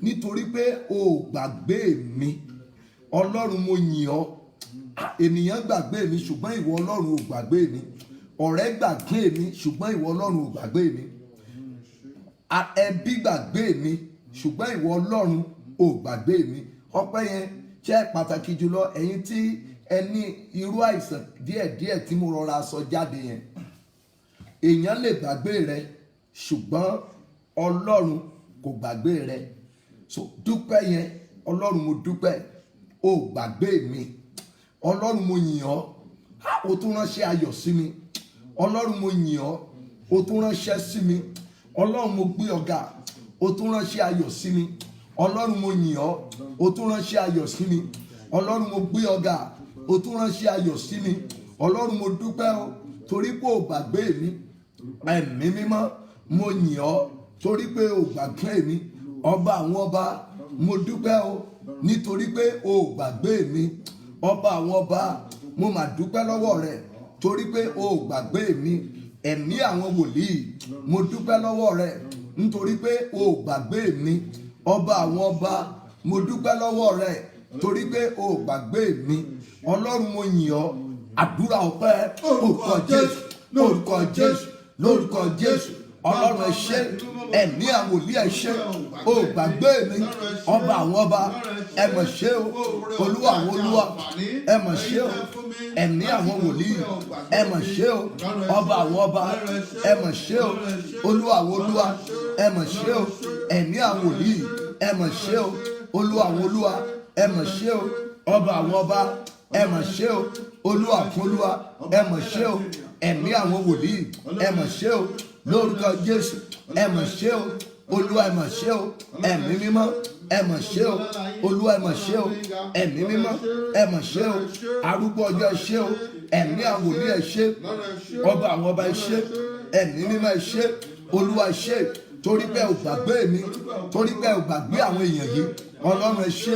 nítorí pé o ò gbàgbé mi. Ọlọ́run mo yìn ọ́. Ènìyàn gbàgbé mi ṣùgbọ́n ìwọ ọlọ́run ò gbàgbé mi. Ọ̀rẹ́ gbàgbé mi ṣùgbọ́n ìwọ ọlọ́run ò gbàgbé mi. Ẹbí gbàgbé mi ṣùgbọ́n ìwọ ọlọ́run ò gbàgbé mi. Ọpẹ́ yẹn jẹ́ pàtàkì jùlọ ẹ̀yin tí ẹ ní irú àìsàn díẹ̀díẹ̀ tí mo rọra sọ jáde yẹn. Èèyàn lè gbàgbé rẹ ṣùgbọ́n ọlọ́run kò gbàgbé rẹ. So dúpẹ́ yẹn, ọlọ́run mo dúpẹ́, ò gbàgbé mi. Ọlọ́run mo yìn ọ́, o tún ránṣẹ́ ayọ̀ sí mi. Ọlọ́run mo yìn ọ́, o tún ránṣẹ́ sí mi. Ọlọ́run mo gbé ọ̀gá, o tún ránṣẹ́ ayọ̀ sí mi. Ọlọ́run mo yìn ọ́, o tún ránṣẹ́ ayọ̀ sí mi. Ọlọ́run mo gbé ọ̀gá, o tún ránṣẹ́ ayọ̀ sí mi. Ọlọ́run mo dúpẹ́ o torí pé o gbàgbé mi. Ẹ̀mí mímọ́ mo yìn ọ́ torí pé o gbàgbé mi. Ọba àwọn ọba mo dúpẹ́ o nítorí pé o gbàgbé mi. Ọba àwọn ọba mo mà dúpẹ́ lọ́wọ́ rẹ torí pé o gbàgbé mi. Ẹ̀mí àwọn wòlíì mo dúpẹ́ lọ́wọ́ rẹ nítorí pé o gbàgbé mi. Ọba àwọn ọba mo dúpẹ́ lọ́wọ́ rẹ torí pé o gbàgbé mi. Ọlọ́run mo yìn ọ́. Àdúrà ọpẹ́ orúkọ Jésù, lórúkọ Jésù, lórúkọ Jésù. Ọlọ́run ẹ ṣé, ẹ̀mí àwọn wòlíì ẹ ṣé, o gbàgbé mi. Ọba àwọn ọba ẹ mọ̀ ṣé o, olúwa àwọn olúwa ẹ mọ̀ ṣé o, ẹ̀mí àwọn wòlíì ẹ mọ̀ ṣé o, ọba àwọn ọba ẹ mọ̀ ṣé o, olúwa àwọn olúwa ẹ mọ̀ ṣé o, ẹ̀mí àwọn wòlíì ẹ mọ̀ ṣé o, olúwa àwọn olúwa ẹ mọ̀ ṣé o, ọba àwọn ọba ẹ mọ̀ ṣé o, olúwa àwọn olúwa ẹ mọ̀ ṣé o, ẹ̀mí àwọn wòlíì ẹ mọ̀ ṣé o, lórúkọ Jésù ẹ mọ̀ ṣé o, olúwa ẹ mọ̀ ṣé o, ẹ̀mí mímọ́ ẹ mọ̀ ṣé o, olúwa ẹ mọ̀ ṣé o, ẹ̀mí mímọ́ ẹ mọ̀ ṣé o, arúgbó ọjọ́ ẹ ṣé o, ẹ̀mí àwọn wòlíì ẹ ṣé, ọba àwọn ọba ẹ ṣé, ẹ̀mí mímọ́ ẹ ṣé, olúwa ẹ ṣé torí pé ò gbàgbé mi, torí pé ò gbàgbé àwọn èèyàn yìí. Ọlọ́run ẹ ṣé,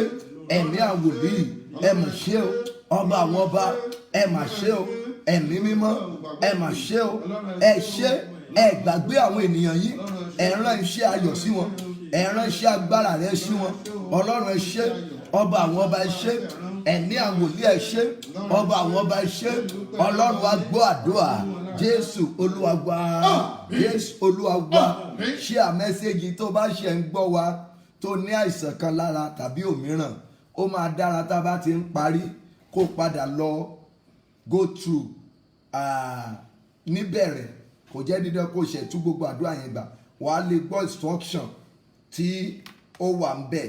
ẹ̀mí àwọn wòlíì ẹ mọ̀ ṣé o, ọba àwọn ọba ẹ mà ṣe o, ẹ̀mí mímọ́ ẹ mà ṣe o, ẹ ṣe, ẹ gbàgbé àwọn ènìyàn yìí, ẹ rán iṣẹ́ ayọ̀ sí wọn, ẹ rán iṣẹ́ agbára rẹ sí wọn. Ọlọ́run ẹ ṣe, ọba àwọn ọba ẹ ṣe, ẹ̀mí àwọn wòlíì ẹ ṣe, ọba àwọn ọba ẹ ṣe. Ọlọ́run wa gbọ́ àdúrà. Jésù Olúwa wa, Jésù Olúwa wa. Ṣé àmẹ́sẹ̀gì tó bá ṣe ń gbọ́ wa tó ní àìsàn kan lára tàbí òmíràn, ó máa dára tá a bá ti ń parí kó padà lọ go through níbẹ̀rẹ̀. Kò jẹ́ dídán kó ṣe tú gbogbo àdúrà yẹn gbà. Wàá lè gbọ́ instruction tí ó wà ń bẹ̀,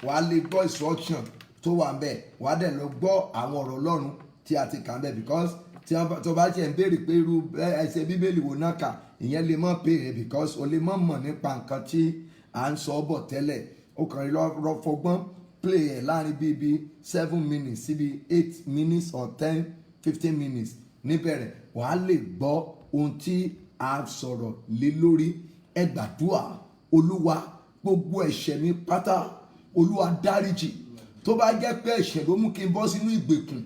wàá lè gbọ́ instruction tó wà ń bẹ̀, wàá dẹ̀ lọ gbọ́ àwọn ọ̀rọ̀ Ọlọ́run tí a ti kà ń bẹ̀, because tí tó bá ṣe ń béèrè pé irú ẹsẹ̀ bíbélì wo náà kà, ìyẹn lè mọ̀ pé because o lè mọ̀ nípa nǹkan tí à ń sọ bọ̀ tẹ́lẹ̀. Ó kàn lọ fọgbọ́n play ẹ̀ láàrin bíi 7 minutes síbi 8 minutes or 10-15 minutes níbẹ̀rẹ̀. Wàá lè gbọ́ ohun tí a sọ̀rọ̀ lé lórí. Ẹ gbàdúrà, Olúwa gbogbo ẹ̀ṣẹ̀ mi pátá Olúwa dáríjì. Tó bá jẹ́ pé ẹ̀ṣẹ̀ ló mú kí n bọ́ sínú ìgbèkùn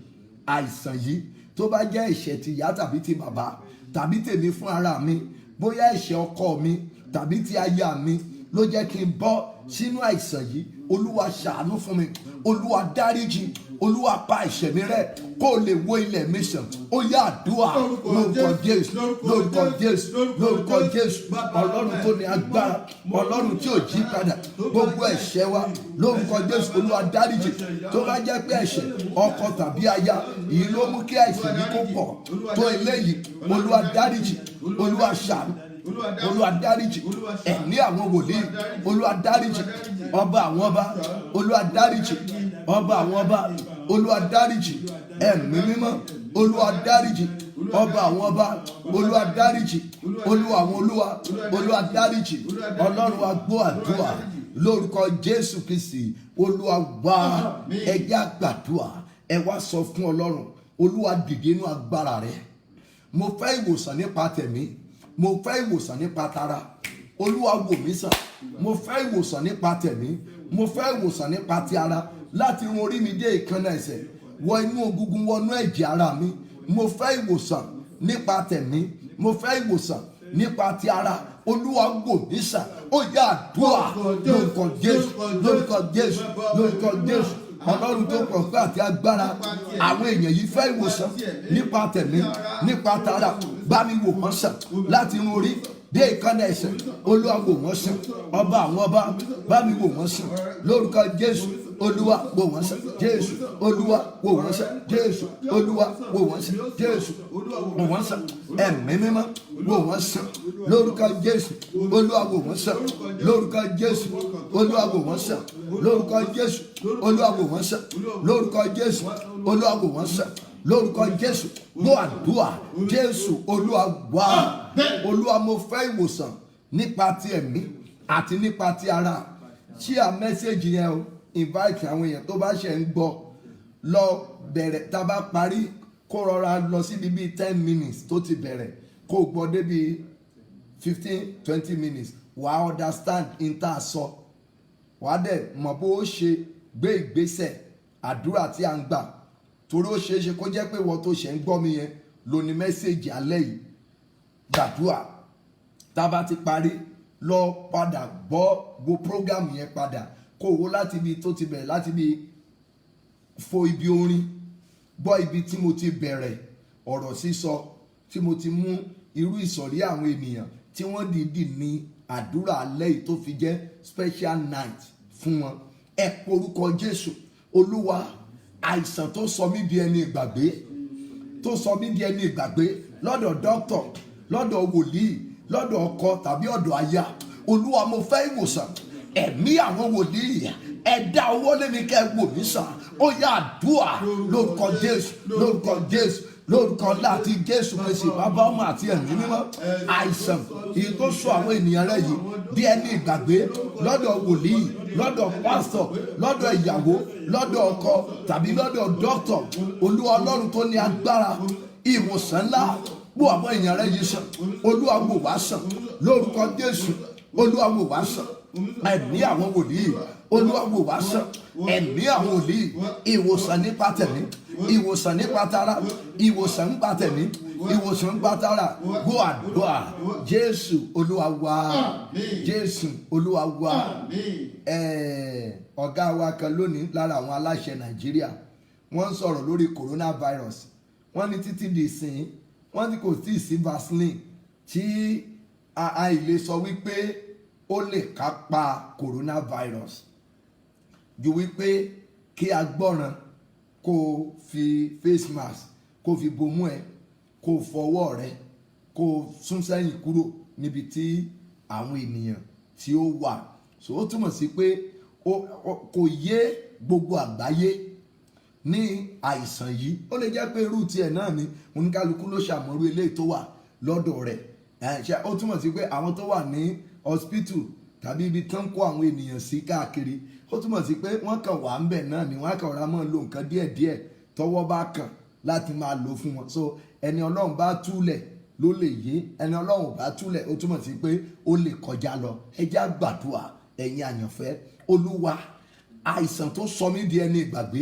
àìsàn yìí, tó bá jẹ́ ẹ̀ṣẹ̀ ti ìyá tàbí ti bàbá tàbí tèmi fún ara mi, bóyá ẹ̀ṣẹ̀ ọkọ mi tàbí ti aya mi ló jẹ́ kí n bọ́ sínú àìsàn yìí, Olúwa ṣàánú fún mi, Olúwa dáríjì, Olúwa pa ẹ̀ṣẹ̀ mi rẹ́ kó lè wo ilẹ̀ mi sàn. Ó yá àdúrà lórúkọ Jésù, lórúkọ Jésù, lórúkọ Jésù. Ọlọ́run tó ní agbára, Ọlọ́run tí ò jí padà, gbogbo ẹ̀ṣẹ̀ wa lórúkọ Jésù Olúwa dáríjì. Tó bá jẹ́ pé ẹ̀ṣẹ̀ ọkọ tàbí aya yìí ló mú kí àìsàn yìí kó pọ̀ tó eléyìí, Olúwa dáríjì, Olúwa ṣàánú, Olúwa dáríjì. Ẹ̀mí àwọn wòlíì Olúwa dáríjì, ọba àwọn ọba Olúwa dáríjì, ọba àwọn ọba Olúwa dáríjì, ẹ̀mí mímọ́ Olúwa dáríjì, ọba àwọn ọba Olúwa dáríjì, Olúwa àwọn olúwa Olúwa dáríjì. Ọlọ́run wa gbọ́ àdúrà lórúkọ Jésù Kristi Olúwa wa. Ẹ jẹ́ á gbàdúrà, ẹ wá sọ fún Ọlọ́run, Olúwa dìde inú agbára rẹ. Mo fẹ́ ìwòsàn nípa tẹ̀mí, mo fẹ́ ìwòsàn nípa tara. Olúwa wò mí sàn. Mo fẹ́ ìwòsàn nípa tẹ̀mí, mo fẹ́ ìwòsàn nípa ti ara, láti irun orí mi dé ìkànnà ẹsẹ̀ wọ inú egungun wọnú ẹ̀jẹ̀ ara mi. Mo fẹ́ ìwòsàn nípa tẹ̀mí, mo fẹ́ ìwòsàn nípa ti ara. Olúwa wò mí sàn. Ó yá àdúrà lórúkọ Jésù, lórúkọ Jésù, lórúkọ Jésù. Ọlọ́run tó pọ̀ pé àti agbára, àwọn èèyàn yìí fẹ́ ìwòsàn nípa tẹ̀mí, nípa tara. Bá mi wò wọ́n sàn láti irun orí dé ìkànnà ẹsẹ̀. Olúwa wò wọ́n sàn, ọba àwọn ọba bá mi wò wọ́n sàn lórúkọ Jésù. Olúwa wò wọ́n sàn, Jésù. Olúwa wò wọ́n sàn, Jésù. Olúwa wò wọ́n sàn, Jésù. Wò wọ́n sàn, ẹ̀mí mímọ́ wò wọ́n sàn lórúkọ Jésù. Olúwa wò wọ́n sàn lórúkọ Jésù. Olúwa wò wọ́n sàn lórúkọ Jésù. Olúwa wò wọ́n sàn lórúkọ Jésù. Olúwa wò wọ́n sàn lórúkọ Jésù. Gbọ́ àdúrà Jésù Olúwa wá. Olúwa mo fẹ́ ìwòsàn nípa ti ẹ̀mí àti nípa ti ara. Share message yẹn o, invite àwọn èèyàn tó bá ṣe ń gbọ́ lọ bẹ̀rẹ̀. Tá a bá parí kó rọra lọ síbi bíi 10 minutes tó ti bẹ̀rẹ̀, kó gbọ́ débi 15-20 minutes. Wàá understand in tá a sọ, wàá dẹ̀ mọ̀ bó o ṣe gbé ìgbésẹ̀ àdúrà tí a ń gbà. Torí ó ṣeé ṣe kó jẹ́ pé wọ́n tó ṣe ń gbọ́ mi yẹn ló ní mẹ́sẹ̀gì alẹ́ yìí. Gbàdúrà tá a bá ti parí lọ padà gbọ́ program yẹn padà, kó wo láti ibi tó ti bẹ̀rẹ̀, láti ibi fo ibi orin, gbọ́ ibi tí mo ti bẹ̀rẹ̀ ọ̀rọ̀ sísọ, tí mo ti mú irú ìsọ̀rí àwọn ènìyàn tí wọ́n dìídì ní àdúrà alẹ́ yìí tó fi jẹ́ special night fún wọn. Ẹ porúkọ Jésù. Olúwa, àìsàn tó sọ mí di ẹni ìgbàgbé, tó sọ mí di ẹni ìgbàgbé lọ́dọ̀ dókítà, lọ́dọ̀ wòlíì, lọ́dọ̀ ọkọ tàbí ọ̀dọ̀ aya. Olúwa mo fẹ́ ìwòsàn. Ẹ̀mí àwọn wòlíì ẹ dá owó lé mi kẹ́ wò mí sàn. Ó yá àdúrà lórúkọ Jésù, lórúkọ Jésù, lórúkọ láti Jésù Kristi bàbá ọmọ àti ẹ̀mí mímọ́. Àìsàn èyí tó sọ àwọn ènìyàn rẹ̀ yìí bí ẹni ìgbàgbé lọ́dọ̀ wòlíì, lọ́dọ̀ pásítọ̀, lọ́dọ̀ ìyàwó, lọ́dọ̀ ọkọ tàbí lọ́dọ̀ dókítà. Olúwa Ọlọ́run tó ní agbára, ìwòsàn ńlá bó àwọn èèyàn rẹ̀ yìí sàn. Olúwa wò wá sàn lórúkọ Jésù. Olúwa wò wá sàn ẹ̀mí àwọn wòlíì olúwa wò wá sàn, ẹ̀mí àwọn wòlíì ìwòsàn nípa tẹ̀mí, ìwòsàn nípa tara, ìwòsàn nípa tẹ̀mí, ìwòsàn nípa tara. Gbọ́ àdúrà Jésù olúwa wa, Jésù olúwa wa. Ọ̀gá wa kan lónìí lára àwọn aláṣẹ Nàìjíríà wọ́n ń sọ̀rọ̀ lórí coronavirus. Wọ́n ní títí di ìsìn wọ́n ní kò tí ì sí vaccine tí a lè sọ wípé ó lè kápá coronavirus ju wípé kí a gbọ́ràn kó fi face mask kó fi bomú ẹ kó fọwọ́ rẹ kó sún sẹ́yìn kúrò níbi tí àwọn ènìyàn tí ó wà. So ó túmọ̀ sí pé kò yé gbogbo àgbáyé ní àìsàn yìí. Ó lè jẹ́ pé irú tiẹ̀ náà ni oníkálukú ló ṣàmọ́rú eléyìí tó wà lọ́dọ̀ rẹ̀. Ó túmọ̀ sí pé àwọn tó wà ní hospital tàbí ibi tó ń kó àwọn ènìyàn sí káàkiri, ó túmọ̀ sí pé wọ́n kàn wà ń bẹ̀ náà ni wọ́n á kàn ra mọ́ lo nǹkan díẹ̀díẹ̀ tọ́wọ́ bá kàn láti máa lò fún wọn. So ẹni Ọlọ́run bá túlẹ̀ ló lè yé, ẹni Ọlọ́run bá túlẹ̀ ó túmọ̀ sí pé ó lè kọjá lọ. Ẹ jẹ́ á gbàdúrà ẹ̀yin àyànfẹ́. Olúwa, àìsàn tó sọ mí di ẹni ìgbàgbé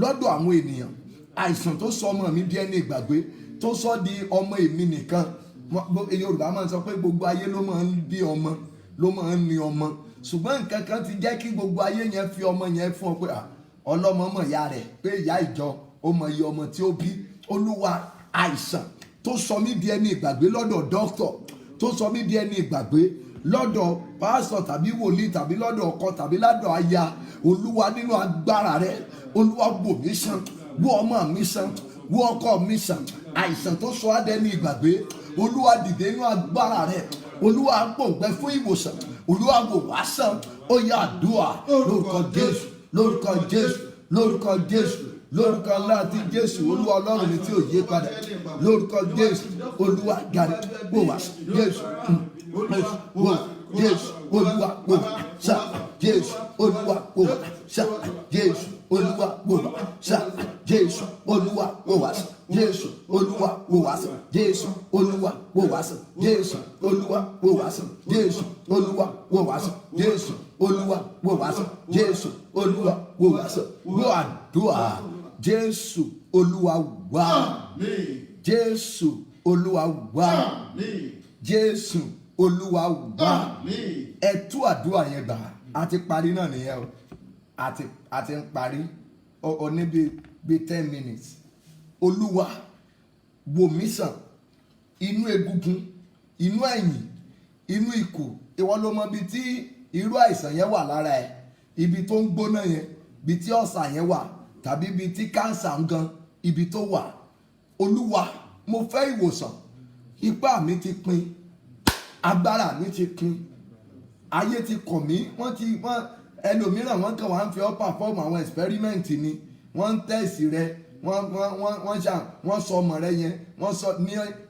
lọ́dọ̀ àwọn ènìyàn, àìsàn tó sọ ọmọ mi di ẹni ìgbàgbé, tó sọ di ọmọ èmi nìkan. Yorùbá máa ń sọ pé gbogbo ayé ló máa ń bí ọmọ, ló máa ń ní ọmọ, ṣùgbọ́n nǹkan kan ti jẹ́ kí gbogbo ayé yẹn fi ọmọ yẹn fún ọ pé ọlọ́mọ mọ̀ ìyá rẹ̀, pé ìyá ìjọ ó mọ iye ọmọ tí ó bí. Olúwa, àìsàn tó sọ mí di ẹni ìgbàgbé lọ́dọ̀ dókítà, tó sọ mí di ẹni ìgbàgbé lọ́dọ̀ pásítọ̀ tàbí wòlíì tàbí lọ́dọ̀ ọkọ tàbí lọ́dọ̀ aya, Olúwa nínú agbára rẹ̀, Olúwa wò mí sàn, wò ọmọ mi sàn, wò ọkọ mi sàn. Àìsàn tó sọ á dẹni ìgbàgbé, Olúwa dìde nínú agbára rẹ̀, Olúwa gbòǹgbẹ fún ìwòsàn, Olúwa wò wá sàn. Ó yá àdúrà lórúkọ Jésù, lórúkọ Jésù, lórúkọ Jésù, lórúkọ ńlá tí Jésù Olúwa Ọlọ́run mi tí ò yé padà, lórúkọ Jésù Olúwa gàdí wò wá Jésù wò Jésù Olúwa wò wá sàn, Jésù Olúwa wò wá sàn, Jésù Olúwa wò wá sàn, Jésù Olúwa wò wá sàn, Jésù Olúwa wò wá sàn, Jésù Olúwa wò wá sàn, Jésù Olúwa wò wá sàn, Jésù Olúwa wò wá sàn, Jésù Olúwa wò wá sàn, Jésù Olúwa wò wá sàn. Gbọ́ àdúrà Jésù Olúwa wá, Jésù Olúwa wá, Jésù Olúwa wá. Ẹ tú àdúrà yẹn gbà, a ti parí náà nìyẹn o, a ti ń parí ọ ní bíi 10 minutes. Olúwa wò mí sàn, inú egungun, inú ẹ̀yìn, inú ikùn, ìwọ ló mọ ibi tí irú àìsàn yẹn wà lára ẹ, ibi tó ń gbóná yẹn, ibi tí ọ̀sà yẹn wà, tàbí ibi tí kánsà ń gan ibi tó wà. Olúwa, mo fẹ́ ìwòsàn, ipá mi ti pin, agbára mi ti pin, ayé ti kọ̀ mí, wọ́n ẹlòmíràn wọ́n kàn wá ń fi ọ́ pàfọ́ọ̀mù àwọn experiment ni, wọ́n ń tẹ̀sí rẹ, wọ́n sọ ọmọ rẹ yẹn, wọ́n sọ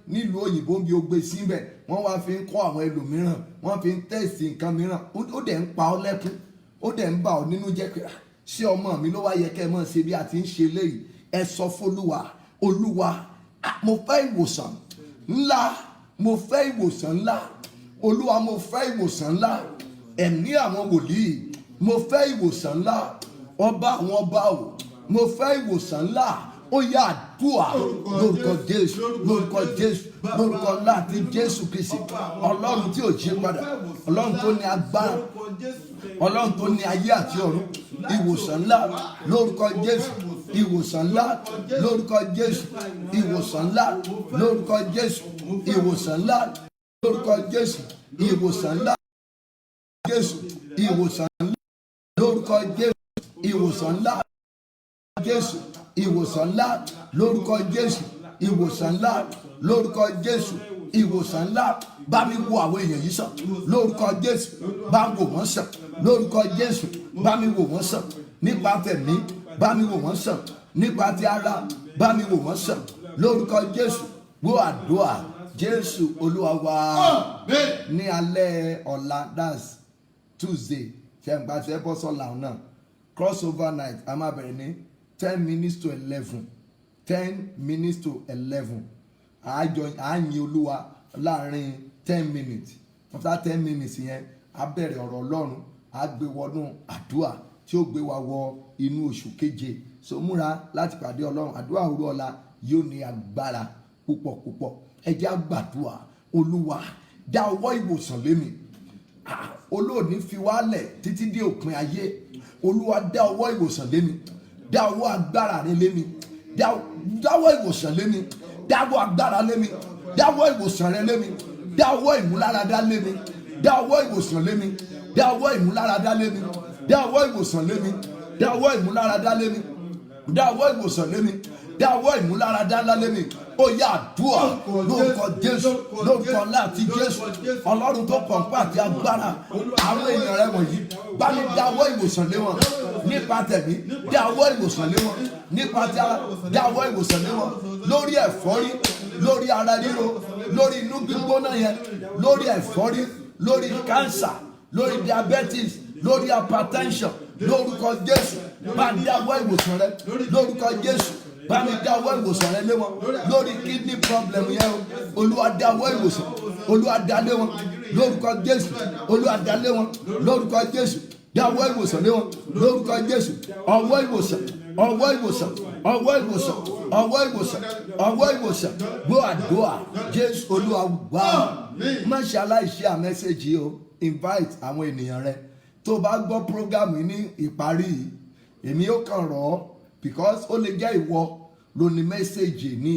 nílùú òyìnbó bí o gbé síbẹ̀, wọ́n wá fi ń kọ́ àwọn ẹlòmíràn, wọ́n fi ń tẹ̀sí nǹkan mìíràn, ó dẹ̀ ń pa ọ́ lẹ́kún, ó dẹ̀ ń bà ọ́ nínú jẹ́ pé ṣé ọmọ mi ló wá yẹ kẹ́ ẹ mọ̀ ṣe bí a ti ń ṣe léyìí. Ẹ sọ f'Olúwa, Olúwa, mo fẹ́ ìwòsàn ńlá, mo fẹ́ ìwòsàn ńlá, Olúwa mo fẹ́ ìwòsàn ńlá, ẹ̀mí àwọn wòlíì, mo fẹ́ ìwòsàn ńlá, ọba àwọn ọba o, mo fẹ́ ìwòsàn ńlá. Ó yá àdúrà lórúkọ Jésù, lórúkọ Jésù, lórúkọ ńlá àti Jésù Kristi, Ọlọ́run tí ò yí padà, Ọlọ́run tó ní agbára, Ọlọ́run tó ní ayé àti ọ̀run. Ìwòsàn ńlá lórúkọ Jésù, ìwòsàn ńlá lórúkọ Jésù, ìwòsàn ńlá lórúkọ Jésù, ìwòsàn ńlá lórúkọ Jésù, ìwòsàn ńlá Jésù, ìwòsàn ńlá lórúkọ Jésù, ìwòsàn ńlá Jésù, ìwòsàn ńlá lórúkọ Jésù, ìwòsàn ńlá lórúkọ Jésù, ìwòsàn ńlá. Bá mi wo àwọn èèyàn yìí sàn lórúkọ Jésù, bá wò wọ́n sàn lórúkọ Jésù, bá mi wò wọ́n sàn nípa tẹ̀mí, bá mi wò wọ́n sàn nípa ti ara, bá mi wò wọ́n sàn lórúkọ Jésù. Gbọ́ àdúrà Jésù Olúwa wa. Ní alẹ́ ọ̀la, that's Tuesday, ṣẹ̀ǹgbà tí ẹ bọ́ sọ́la náà, crossover night, a máa bẹ̀rẹ̀ ní 10 minutes to 11, 10 minutes to 11. Àáyìn Olúwa láàrin 10 minutes. After 10 minutes yẹn, á bẹ̀rẹ̀ ọ̀rọ̀ ọlọ́run á gbé wọnú àdúrà tí ó gbé wa wọ inú oṣù keje. So múra láti pàdé ọlọ́run. Àdúrà òru ọ̀la yóò ní agbára púpọ̀ púpọ̀. Ẹ jẹ́ á gbàdúrà. Olúwa dá ọwọ́ ìwòsàn lé mi. Olóòní fi wálẹ̀ títí dé òpin ayé. Olúwa dá ọwọ́ ìwòsàn lé mi. Dá ọwọ́ agbára rẹ lé mi. Dáwọ́ ìwòsàn lé mi. Dáwọ́ agbára lé mi. Dáwọ́ ìwòsàn rẹ lé mi. Dáwọ́ ìmúláradá lé mi. Dáwọ́ ìwòsàn lé mi. Dáwọ́ ìmúláradá lé mi. Dáwọ́ ìwòsàn lé mi. Dáwọ́ ìmúláradá lé mi. Dáwọ́ ìwòsàn lé mi. Dáwọ́ ìmúláradá lé mi. Ó yá àdúrà lórúkọ Jésù, lórúkọ láti Jésù. Ọlọ́run tó pọ̀npá àti agbára àwọn èèyàn rẹ wọ̀nyí bá mi dáwọ́ ìwòsàn lé wọn nípa tẹ̀mí. Dáwọ́ ìwòsàn lé wọn nípa tí a dáwọ́ ìwòsàn lé wọn lórí ẹ̀fọ́rí, lórí ara ríro, lórí inú gbígbóná yẹn, lórí ẹ̀fọ́rí, lórí cancer, lórí diabetes, lórí hypertension. Lórúkọ Jésù bá mi dáwọ́ ìwòsàn rẹ. Lórúkọ Jésù bá mi dáwọ́ ìwòsàn rẹ lé wọn lórí kidney problem yẹn o. Olúwa dáwọ́ ìwòsàn, Olúwa dá lé wọn lórúkọ Jésù. Olúwa dá lé wọn lórúkọ Jésù. Dáwọ́ ìwòsàn lé wọn lórúkọ Jésù. Ọwọ́ ìwòsàn, ọwọ́ ìwòsàn, ọwọ́ ìwòsàn, ọwọ́ ìwòsàn, ọwọ́ ìwòsàn. Gbọ́ àdúrà Jésù Olúwa wá. Má ṣe aláìṣe àmẹ́sẹ̀jì o. Invite àwọn ènìyàn rẹ. Tó bá gbọ́ program ní ìparí, èmi ó kàn rọ̀ ọ́ because ó lè jẹ́ ìwọ ló ní mẹ́sẹ̀jì ní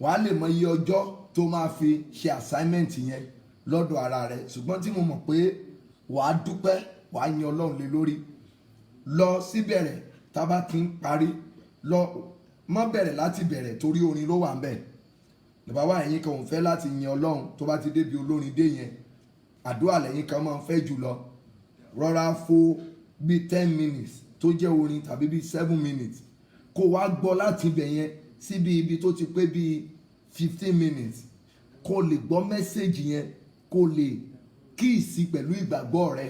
wàá lè mọ iye ọjọ́ tó máa fi ṣe assignment yẹn lọ́dọ̀ ara rẹ̀. Ṣùgbọ́n tí mo mọ̀ pé wàá dúpẹ́, wàá yan Ọlọ́run lé lórí. Lọ síbẹ̀rẹ̀ tá bá ti ń parí, lọ má bẹ̀rẹ̀ láti bẹ̀rẹ̀ torí orin ló wà ń bẹ̀. Bàbá ẹ̀yin kan ò fẹ́ láti yan Ọlọ́run tó bá ti débi olórin dé yẹn. Àdúrà lẹ́yìn kan máa ń fẹ́ jù lọ. Rọra fo bíi 10 minutes tó jẹ́ orin tàbí bíi 7 minutes kó wá gbọ́ láti ibẹ̀ yẹn síbi ibi tó ti pé bíi 15 minutes kó lè gbọ́ mẹ́sẹ̀gì yẹn kó lè kíìsì pẹ̀lú ìgbàgbọ́ rẹ.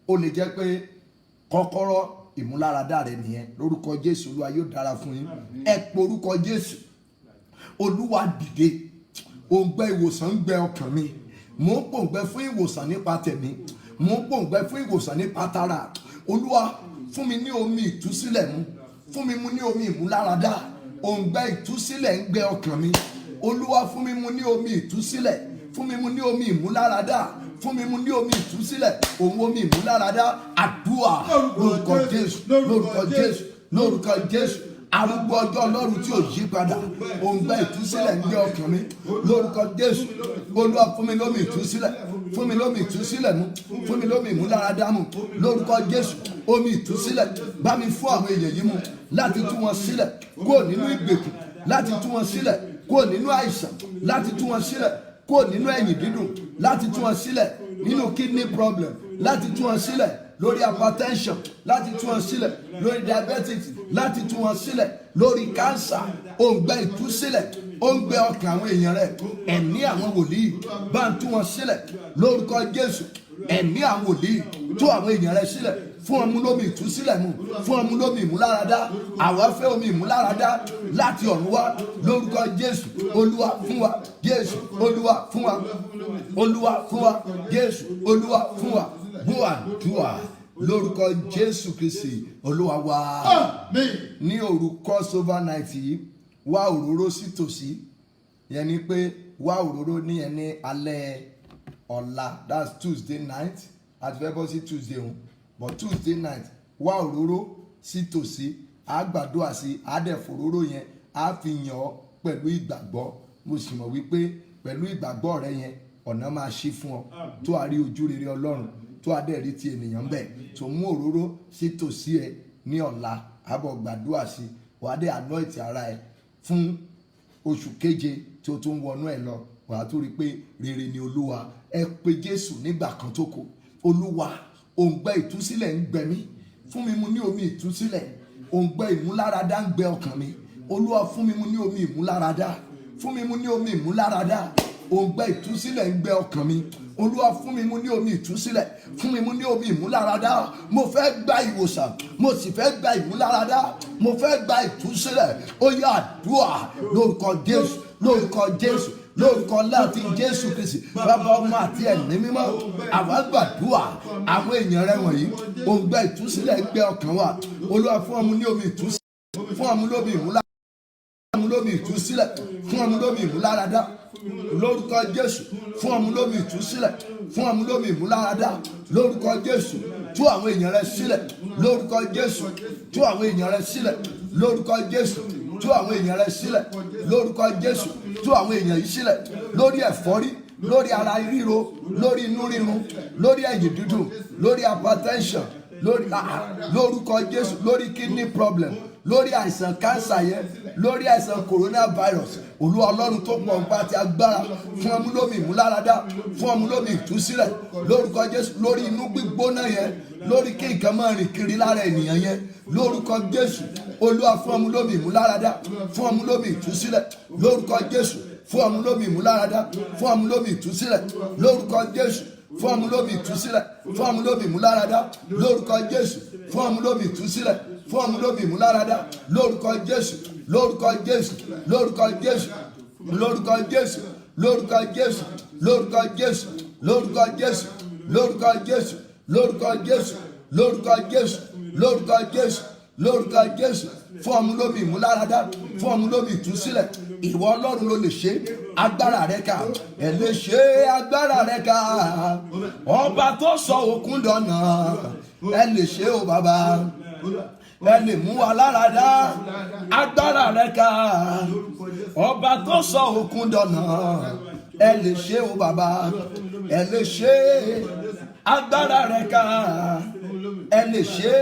Ó lè jẹ́ pé kọ́kọ́rọ́ ìmúláradá rẹ nìyẹn. Lórúkọ Jésù Olúwa yóò dára fún yín. Ẹ porúkọ Jésù. Olúwa dìde. Òǹgbẹ ìwòsàn ń gbẹ ọkàn mi. Mò ń pòǹgbẹ fún ìwòsàn nípa tẹ̀mí. Mò ń pòǹgbẹ fún ìwòsàn nípa tara. Olúwa fún mi ní omi ìtúsílẹ̀ mu. Fún mi mu ní omi ìmúláradá. Òǹgbẹ ìtúsílẹ̀ ń gbẹ ọkàn mi. Olúwa fún mi mu ní omi ìtúsílẹ̀. Fún mi mu ní omi ìmúláradá. Fún mi mu ní omi ìtúsílẹ̀. Òun omi ìmúláradá. Àdúrà lórúkọ Jésù, lórúkọ Jésù, lórúkọ Jésù. Arúgbó ọjọ́ Ọlọ́run tí ò yí padà. Òǹgbẹ ìtúsílẹ̀ ń gbé ọkàn mi lórúkọ Jésù. Olúwa fún mi lómi ìtúsílẹ̀. Fún mi lómi ìtúsílẹ̀ mu. Fún mi lómi ìmúláradá mu lórúkọ Jésù. Omi ìtúsílẹ̀ bá mi fún àwọn èèyàn yìí mu láti tú wọn sílẹ̀ kúrò nínú ìgbèkùn, láti tú wọn sílẹ̀ kúrò nínú àìsàn, láti tú wọn sílẹ̀ kúrò nínú ẹ̀yìn dídùn, láti tú wọn sílẹ̀ nínú kidney problem, láti tú wọn sílẹ̀ lórí hypertension, láti tú wọn sílẹ̀ lórí diabetes, láti tú wọn sílẹ̀ lórí cancer. Òǹgbẹ ìtúsílẹ̀ ó ń gbé ọkàn àwọn èèyàn rẹ̀. Ẹ̀mí àwọn wòlíì bá ń tú wọn sílẹ̀ lórúkọ Jésù. Ẹ̀mí àwọn wòlíì tú àwọn èèyàn rẹ̀ sílẹ̀. Fún ọmú lómi ìtúsílẹ̀ mu. Fún ọmú lómi ìmúláradá. Àwa fẹ́ omi ìmúláradá láti ọ̀run wá lórúkọ Jésù. Olúwa fún wa. Jésù Olúwa fún wa. Olúwa fún wa. Jésù Olúwa fún wa. Gbọ́ àdúrà lórúkọ Jésù Kristi Olúwa wa. Ní òru crossover night yìí, wá òróró sí tòsí. Yẹn ni pé wá òróró ní ẹni alẹ́ ọ̀la, that's Tuesday night. Àti fẹ́ bọ́ sí Tuesday òun, but Tuesday night wá òróró sí tòsí. A gbàdúrà sí, a dẹ̀ fòróró yẹn, a fi yàn ọ́ pẹ̀lú ìgbàgbọ́. Mo sì mọ̀ wípé pẹ̀lú ìgbàgbọ́ rẹ yẹn ọ̀nà máa ṣí fún ọ tó a rí ojú rere Ọlọ́run, tó a dẹ̀ rí ti ènìyàn bẹ́ẹ̀. Tó mú òróró sí tòsí ẹ ní ọ̀la, àbọ̀ gbàdúrà sí, wàá dẹ̀ anoint ara ẹ fún oṣù keje tí o tún wọnú ẹ lọ. Wàá tún rí pé rere ni Olúwa. Ẹ pe Jésù nígbà kan tó kù. Olúwa, òǹgbẹ ìtúsílẹ̀ ń gbẹ mí. Fún mi mu ní omi ìtúsílẹ̀. Òǹgbẹ ìmúláradá ń gbẹ ọkàn mi. Olúwa fún mi mu ní omi ìmúláradá. Fún mi mu ní omi ìmúláradá. Òǹgbẹ ìtúsílẹ̀ ń gbẹ ọkàn mi. Olúwa fún mi mu ní omi ìtúsílẹ̀. Fún mi mu ní omi ìmúláradá. Mo fẹ́ gba ìwòsàn. Mo sì fẹ́ gba ìmúláradá. Mo fẹ́ gba ìtúsílẹ̀. Ó yá àdúrà lórúkọ Jésù, lórúkọ Jésù, lórúkọ láti Jésù Kristi bàbá ọmọ àti ẹ̀mí mímọ́ àwa gbàdúrà àwọn èèyàn rẹ wọ̀nyí òǹgbẹ ìtúsílẹ̀ gbẹ ọkàn wa Olúwa fún ọmọ ní omi ìtúsílẹ̀ fún ọmọ lómi ìmúlá fún ọmọ lómi ìtúsílẹ̀ fún ọmọ lómi ìmúláradá lórúkọ Jésù fún ọmọ lómi ìtúsílẹ̀ fún ọmọ lómi ìmúláradá lórúkọ Jésù tú àwọn èèyàn rẹ sílẹ̀ lórúkọ Jésù tú àwọn èèyàn rẹ sílẹ̀ lórúkọ Jésù tú àwọn èèyàn rẹ sílẹ̀ lórúkọ Jésù tú àwọn èèyàn yìí sílẹ̀ lórí ẹ̀fọ́rí lórí ara ríro lórí inú rírun lórí ẹ̀yìn dídùn lórí hypertension lórúkọ Jésù lórí kidney problem lórí àìsàn kánsà yẹn lórí àìsàn coronavirus Olúwa Ọlọ́run tó pọ̀ nípa ti agbára fún ọmú lómi ìmúláradá fún ọmú lómi ìtúsílẹ̀ lórúkọ Jésù lórí inú gbígbóná yẹn lórí kí nǹkan máa rìn kiri lára ènìyàn yẹn lórúkọ Jésù Olúwa fún ọmú lómi ìmúláradá fún ọmú lómi ìtúsílẹ̀ lórúkọ Jésù fún ọmú lómi ìmúláradá fún ọmú lómi ìtúsílẹ̀ lórúkọ Jésù fún ọmú lómi ìtúsílẹ̀ fún ọmú lómi ìmúláradá lórúkọ Jésù fún ọmú lómi ìtúsílẹ̀ fún ọmú lómi ìmúláradá lórúkọ Jésù lórúkọ Jésù lórúkọ Jésù lórúkọ Jésù lórúkọ Jésù lórúkọ Jésù lórúkọ Jésù lórúkọ Jésù lórúkọ Jésù lórúkọ Jésù lórúkọ Jésù lórúkọ Jésù fún ọmú lómi ìmúláradá fún ọmú lómi ìtúsílẹ̀ ìwọ Ọlọ́run ló lè ṣe agbára rẹ ká ẹ lè ṣe agbára rẹ ká ọba tó sọ òkun dọ̀nà ẹ lè ṣe o bàbá ẹ lè mú wa lára dá agbára rẹ ká ọba tó sọ òkun dọ̀nà ẹ lè ṣe o bàbá ẹ lè ṣe agbára rẹ ká ẹ lè ṣe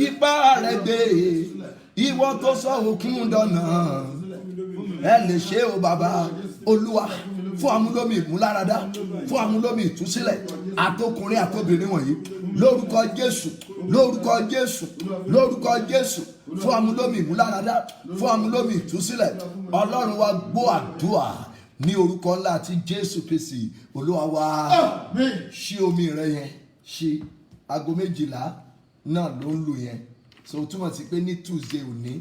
ipá rẹ gbé ìwọ tó sọ òkun dọ̀nà ẹ lè ṣe o bàbá Olúwa fún amúlómi ìmúláradá fún amúlómi ìtúsílẹ̀ àtọkùnrin àtobìnrin wọ̀nyí lórúkọ Jésù lórúkọ Jésù lórúkọ Jésù fún amúlómi ìmúláradá fún amúlómi ìtúsílẹ̀ Ọlọ́run wa gbọ́ àdúrà ní orúkọ ńlá àti Jésù Kristi Olúwa wa ṣí omi rẹ yẹn ṣí aago 12 náà ló ń lò yẹn so túmọ̀ sí pé ní Tuesday òní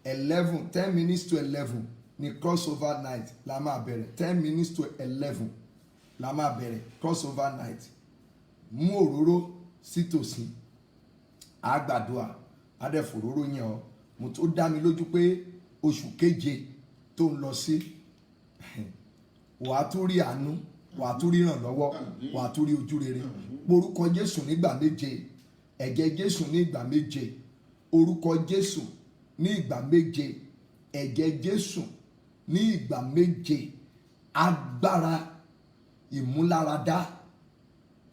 10 minutes to 11 ní crossover night la máa bẹ̀rẹ̀ 10 minutes to 11 la máa bẹ̀rẹ̀ crossover night mú òróró sítòsí àgbàdua adẹ́fòróró yẹn ọ mo tó dá mi lójú pé oṣù keje tó ń lọ sí wàá tún rí àánú wàá tún rí ìrànlọ́wọ́ wàá tún rí ojú rere orúkọ Jésù nígbà méje ẹ̀jẹ̀ Jésù ní ìgbà méje orúkọ Jésù ní ìgbà méje ẹ̀jẹ̀ Jésù ní ìgbà méje agbára ìmúláradá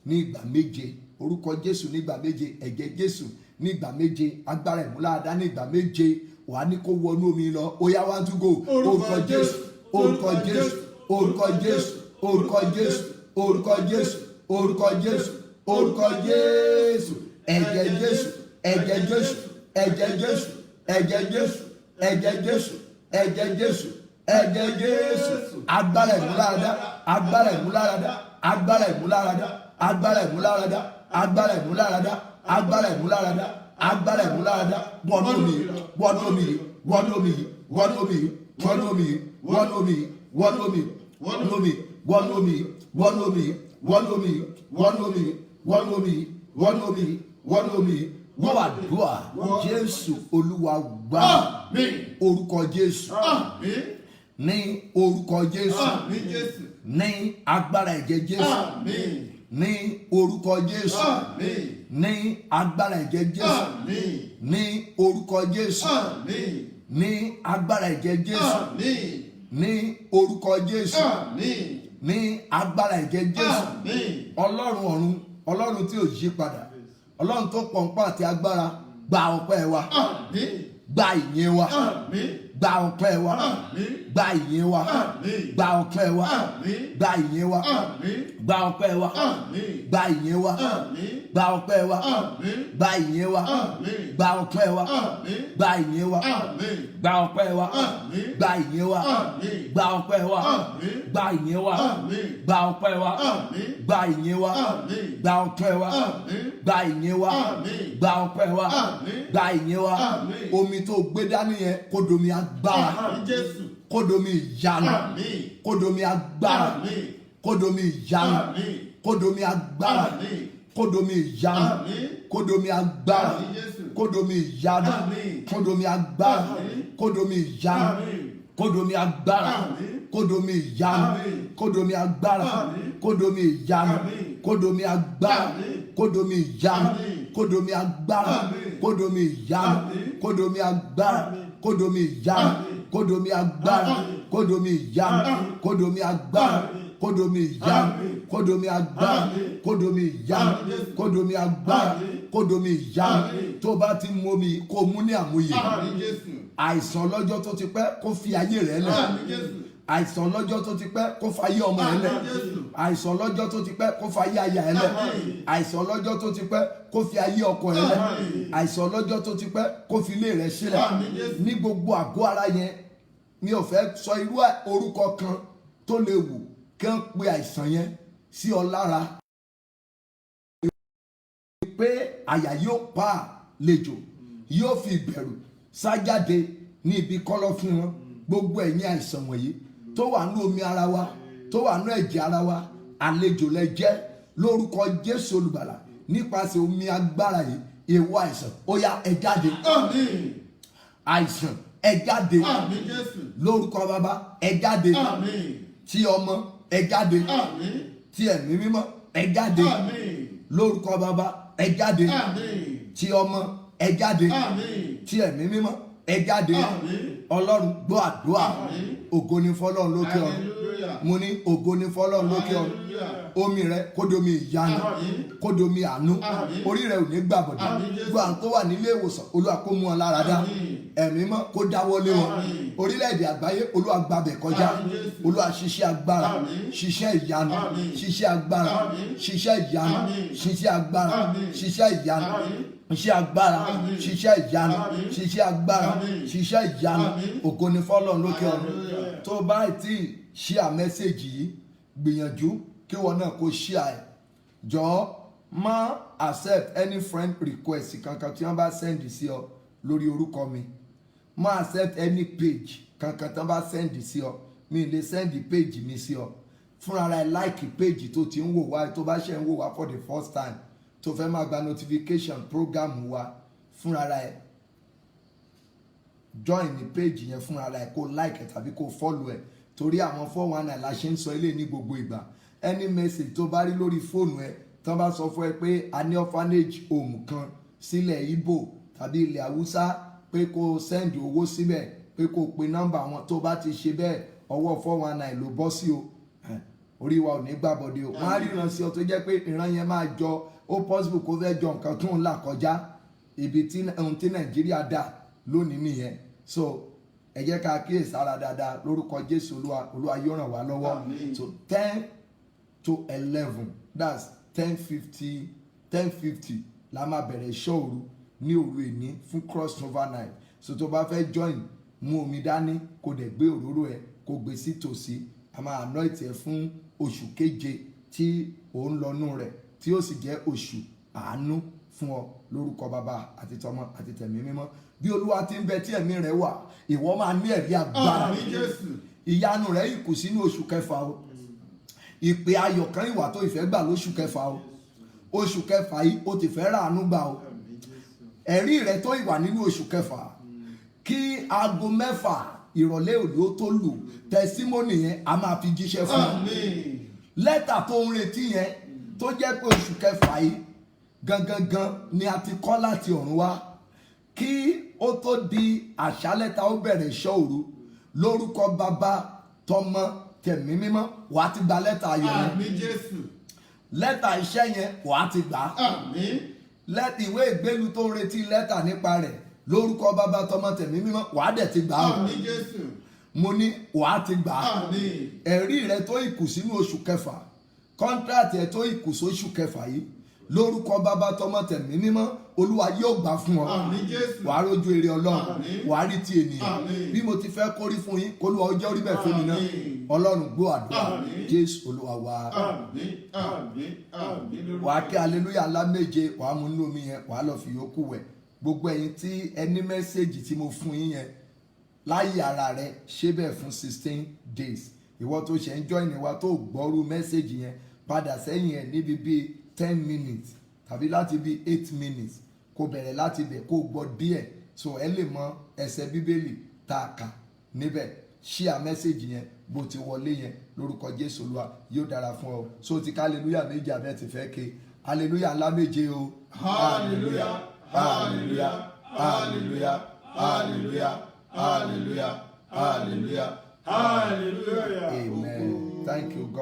ní ìgbà méje orúkọ Jésù ní ìgbà méje ẹ̀jẹ̀ Jésù ní ìgbà méje agbára ìmúláradá ní ìgbà méje wà á ní kó wọnú omi lọ ó yá wá dúgò orúkọ Jésù orúkọ Jésù orúkọ Jésù orúkọ Jésù orúkọ Jésù orúkọ Jésù orúkọ Jésù ẹ̀jẹ̀ Jésù ẹ̀jẹ̀ Jésù ẹ̀jẹ̀ Jésù ẹ̀jẹ̀ Jésù ẹ̀jẹ̀ Jésù ẹ̀jẹ̀ Jésù ẹ̀jẹ̀ Jésù agbára ìmúláradá agbára ìmúláradá agbára ìmúláradá agbára ìmúláradá agbára ìmúláradá agbára ìmúláradá agbára ìmúláradá wọnú mi wọnú mi wọnú mi wọnú mi wọnú mi wọnú mi wọnú mi wọnú mi wọnú mi wọnú mi wọnú mi wọnú mi wọnú mi wọnú mi wọnú mi wọ́n wà dùà Jésù Olúwa gbà orúkọ Jésù ní orúkọ Jésù ní agbára ẹ̀jẹ̀ Jésù ní orúkọ Jésù ní agbára ẹ̀jẹ̀ Jésù ní orúkọ Jésù ní agbára ẹ̀jẹ̀ Jésù ní orúkọ Jésù ní agbára ẹ̀jẹ̀ Jésù Ọlọ́run ọ̀run Ọlọ́run tí ò yí padà Ọlọ́run tó pọ̀npọ̀ àti agbára gba ọpẹ́ wa gba ìyìn wa gba ọpẹ́ wa gba ìyìn wa gba ọpẹ́ wa gba ìyìn wa gba ọpẹ́ wa gba ìyìn wa gba ọpẹ́ wa gba ìyìn wa gba ọpẹ́ wa gba ìyìn wa gba ọpẹ́ wa gba ìyìn wa gba ọpẹ́ wa gba ìyìn wa gba ọpẹ́ wa gba ìyìn wa gba ọpẹ́ wa gba ìyìn wa gba ọpẹ́ wa gba ìyìn wa omi tó gbé dání yẹn kó domi agbára kó domi ìyanu, Àmín. kó domi agbára, Àmín. kó domi ìyanu, Àmín. kó domi agbára, Àmín. kó domi ìyanu, Àmín. kó domi agbára, Àmín Jésù. kó domi ìyanu, Àmín. kó domi agbára, Àmín. kó domi ìyanu, Àmín. kó domi agbára, Àmín. kó domi ìyanu, Àmín. kó domi agbára, Àmín. kó domi ìyanu, Àmín. kó domi agbára, Àmín. kó domi ìyanu, Àmín. kó domi agbára, Àmín. kó domi ìyanu, Àmín. kó domi agbára, Àmín. kó domi ìyanu, Àmín. kó domi agbára, Àmín. kó domi ìyanu, Àmín. kó domi agbára, Àmín. kó domi ìyanu, Àmín. kó domi agbára, Àmín. kó domi ìyanu, Àmín. kó domi agbára, Àmín. kó domi ìyanu. Àmín. Tó bá ti mú omi kó mú ní àmúyẹ. Àmín Jésù. Àìsàn lọ́jọ́ tó ti pẹ́ kó fi ayé rẹ̀ lẹ̀. Àmín Jésù. Àìsàn lọ́jọ́ tó ti pẹ́ kó fa ayé ọmọ rẹ̀ lẹ̀. Àmín Jésù. Àìsàn lọ́jọ́ tó ti pẹ́ kó fa ayé aya rẹ̀ lẹ̀. Àmín. Àìsàn lọ́jọ́ tó ti pẹ́ kó fi ayé ọkọ rẹ̀ lẹ̀. Àmín. Àìsàn lọ́jọ́ tó ti pẹ́ kó fi ilé rẹ̀ sílẹ̀. Àmín Jésù. Ní gbogbo àgọ́ ara yẹn mi ò fẹ́ sọ irú orúkọ kan tó lè wù kí wọ́n pe àìsàn yẹn sí ọ lára. Pé àyà yóò pa àlejò yóò fi ìbẹ̀rù sájáde ní ibi kọ́lọ́fín wọn. Gbogbo ẹ̀yin àìsàn wọ̀nyí tó wà ní omi ara wa tó wà ní ẹ̀jẹ̀ ara wa àlejò lẹ jẹ́ lórúkọ Jésù olùgbàlà nípasẹ̀ omi agbára yìí èèwọ̀ àìsàn ó yá ẹ jáde. Àmín. Àìsàn ẹ jáde Àmín Jésù. lórúkọ bàbá ẹ jáde Àmín. tí ọmọ ẹ jáde Àmín. tí ẹ̀mí mímọ́ ẹ jáde Àmín. lórúkọ bàbá ẹ jáde Àmín. tí ọmọ ẹ jáde Àmín. tí ẹ̀mí mímọ́ ẹ jáde. Àmín. Ọlọ́run gbọ́ àdúrà. Àmín. Ògo ni fọ́lọ́run lókè ọ̀run. Hallelujah. Mo ní ògo ni fọ́lọ́run lókè ọ̀run. Hallelujah. Omi rẹ kó domi ìyanu, Àmín. kó domi àánú, Àmín. orí rẹ ò ní gbàbọ̀dọ̀. Àmín Jésù. Gbogbo àwọn tó wà nílé ìwòsàn Olúwa kó mú wọn lára dá. Àmín. Ẹ̀mí mọ́ kó dáwọ́lé wọn. Àmín. Orílẹ̀-èdè àgbáyé Olúwa gbàbẹ̀ kọjá. Àmín Jésù. Olúwa ṣiṣẹ́ agbára, Àmín. ṣiṣẹ́ ìyanu, Àmín. ṣiṣẹ́ agbára, Àmín. ṣiṣẹ́ ìyanu, Àmín. ṣiṣẹ́ agbára, Àmín. ṣiṣẹ́ ìyanu, Àmín. ṣiṣẹ́ agbára, Àmín. ṣiṣẹ́ ìyanu, Àmín. ṣiṣẹ́ agbára, Àmín. ṣiṣẹ́ ìyanu. Àmín. Ògo ni fọ́lọ́run lókè ọ̀run. Hallelujah. Tó bá ti share message yìí gbìyànjú kí wọn náà kó share ẹ̀. Jọ̀ọ́ má accept any friend request kankan tí wọ́n bá send sí ọ lórí orúkọ mi. Má accept any page kankan tí wọ́n bá send sí ọ. Mi lè send page mi sí ọ. Fúnra rẹ̀ like page tó ti ń wò wá tó bá ṣe ń wò wá for the first time tó fẹ́ máa gba notification program wa fúnra rẹ̀ join ní page yẹn fúnra rẹ̀ kó like tàbí kó follow ẹ̀ torí àwọn 419 la ṣe ń sọ ilé ní gbogbo ìgbà. Any message tó bá rí lórí fóònù ẹ tán bá sọ fún ẹ pé a ní orphanage home kan sílẹ̀ Ìgbò tàbí ilẹ̀ Haúsá pé kó send owó síbẹ̀ pé kó pe nọ́mbà wọn tó bá ti ṣe bẹ́ẹ̀ ọwọ́ 419 ló bọ́ sí o. Orí wa ò ní gbàbọ̀dé o. Wọ́n á ríran sí ọ tó jẹ́ pé ìran yẹn máa jọ ó possible kó fẹ́ jọ nǹkan tó ń là kọjá ibi tí ohun tí Nàìjíríà dà lónìí nìyẹn. So ẹ jẹ́ ká kíyèsí ara dáadáa lórúkọ Jésù Olúwa yóò ràn wá lọ́wọ́. Àmín. So 10 to 11 that's 10:50 la máa bẹ̀rẹ̀ iṣẹ́ òru ní òru èní fún cross over night. So tó bá fẹ́ join mú omi dání kó dẹ̀ gbé òróró ẹ̀ kó gbé sí tòsí a máa anoint ẹ̀ fún oṣù keje tí ò ń lọ́nú rẹ̀ tí ó sì jẹ́ oṣù àánú fún ọ lórúkọ bàbá àti tọmọ àti tẹ̀mí mímọ́. Bí Olúwa ti ń bẹ tí ẹ̀mí rẹ̀ wà ìwọ máa ní ẹ̀rí agbára. Àmín Jésù. Ìyanu rẹ̀ ìkù sínú oṣù kẹfà o. Ìpè ayọ̀ kan ìwà tó ìfẹ́ gbà lóṣù kẹfà o. Oṣù kẹfà yìí ó ti fẹ́ ràánú gbà o. Ẹ̀rí rẹ̀ tó ìwà nínú oṣù kẹfà kí aago 6 ìrọ̀lẹ́ òní ó tó lù tẹsímọ́nì yẹn a máa fi jíṣẹ́ fún ọ. Àmín. Lẹ́tà tó ń retí yẹn tó jẹ́ pé oṣù kẹfà yìí gangan ni a ti kọ́ láti ọ̀run wá kí ó tó di àṣálẹ́ tá ó bẹ̀rẹ̀ iṣẹ́ òru lórúkọ bàbá tọmọ tẹ̀mí mímọ́ wàá ti gba lẹ́tà ayọ̀ yẹn. Àmín Jésù. Lẹ́tà iṣẹ́ yẹn wàá ti gbà á. Àmín. Ìwé ìgbélu tó ń retí lẹ́tà nípa rẹ̀ lórúkọ bàbá tọmọ tẹ̀mí mímọ́ wàá dẹ̀ ti gbà á. Àmín Jésù. Mo ní wàá ti gbà á. Àmín. Ẹ̀rí rẹ tó ìkù sínú oṣù kẹfà kọ́ńtrátì ẹ̀ tó ìkù sóṣù kẹfà yìí lórúkọ bàbá tọmọ tẹ̀mí mímọ́ Olúwa yóò gbà fún ọ. Àmín Jésù. Wàá rójú èrè Ọlọ́run Àmín. wàá rí ti ènìyàn. Àmín. Bí mo ti fẹ́ kórí fún yín k'Olúwa ó jẹ́ orí bẹ́ẹ̀ fún mi náà. Àmín. Ọlọ́run gbọ́ àdúrà Àmín. Jésù Olúwa wa. Àmín. Àmín. Àmín lórúkọ. Wàá kí aleluya ńlá méje wàá mú inú omi yẹn wàá lọ fi yòókù wẹ̀. Gbogbo ẹ̀yin tí ẹni mẹ́sẹ̀gì tí mo fún yín yẹn láyé ara rẹ ṣe bẹ́ẹ̀ fún 16 days. Ìwọ tó ṣe ń join wa tó gbọ́rú mẹ́sẹ̀gì yẹn padà sẹ́yìn ẹ̀ níbi bíi 10 minutes tàbí láti bíi 8 minutes kó bẹ̀rẹ̀ láti bẹ̀ kó gbọ́ díẹ̀ so ẹ lè mọ ẹsẹ̀ bíbélì tá a kà níbẹ̀. Share mẹ́sẹ̀gì yẹn bó ti wọlé yẹn lórúkọ Jésù Olúwa yóò dára fún ọ. So ti ká hallelujah méje abẹ́ ti fẹ́ ké hallelujah ńlá méje o. Hallelujah, hallelujah, hallelujah, hallelujah, hallelujah, hallelujah, hallelujah. Amen. Thank you, God.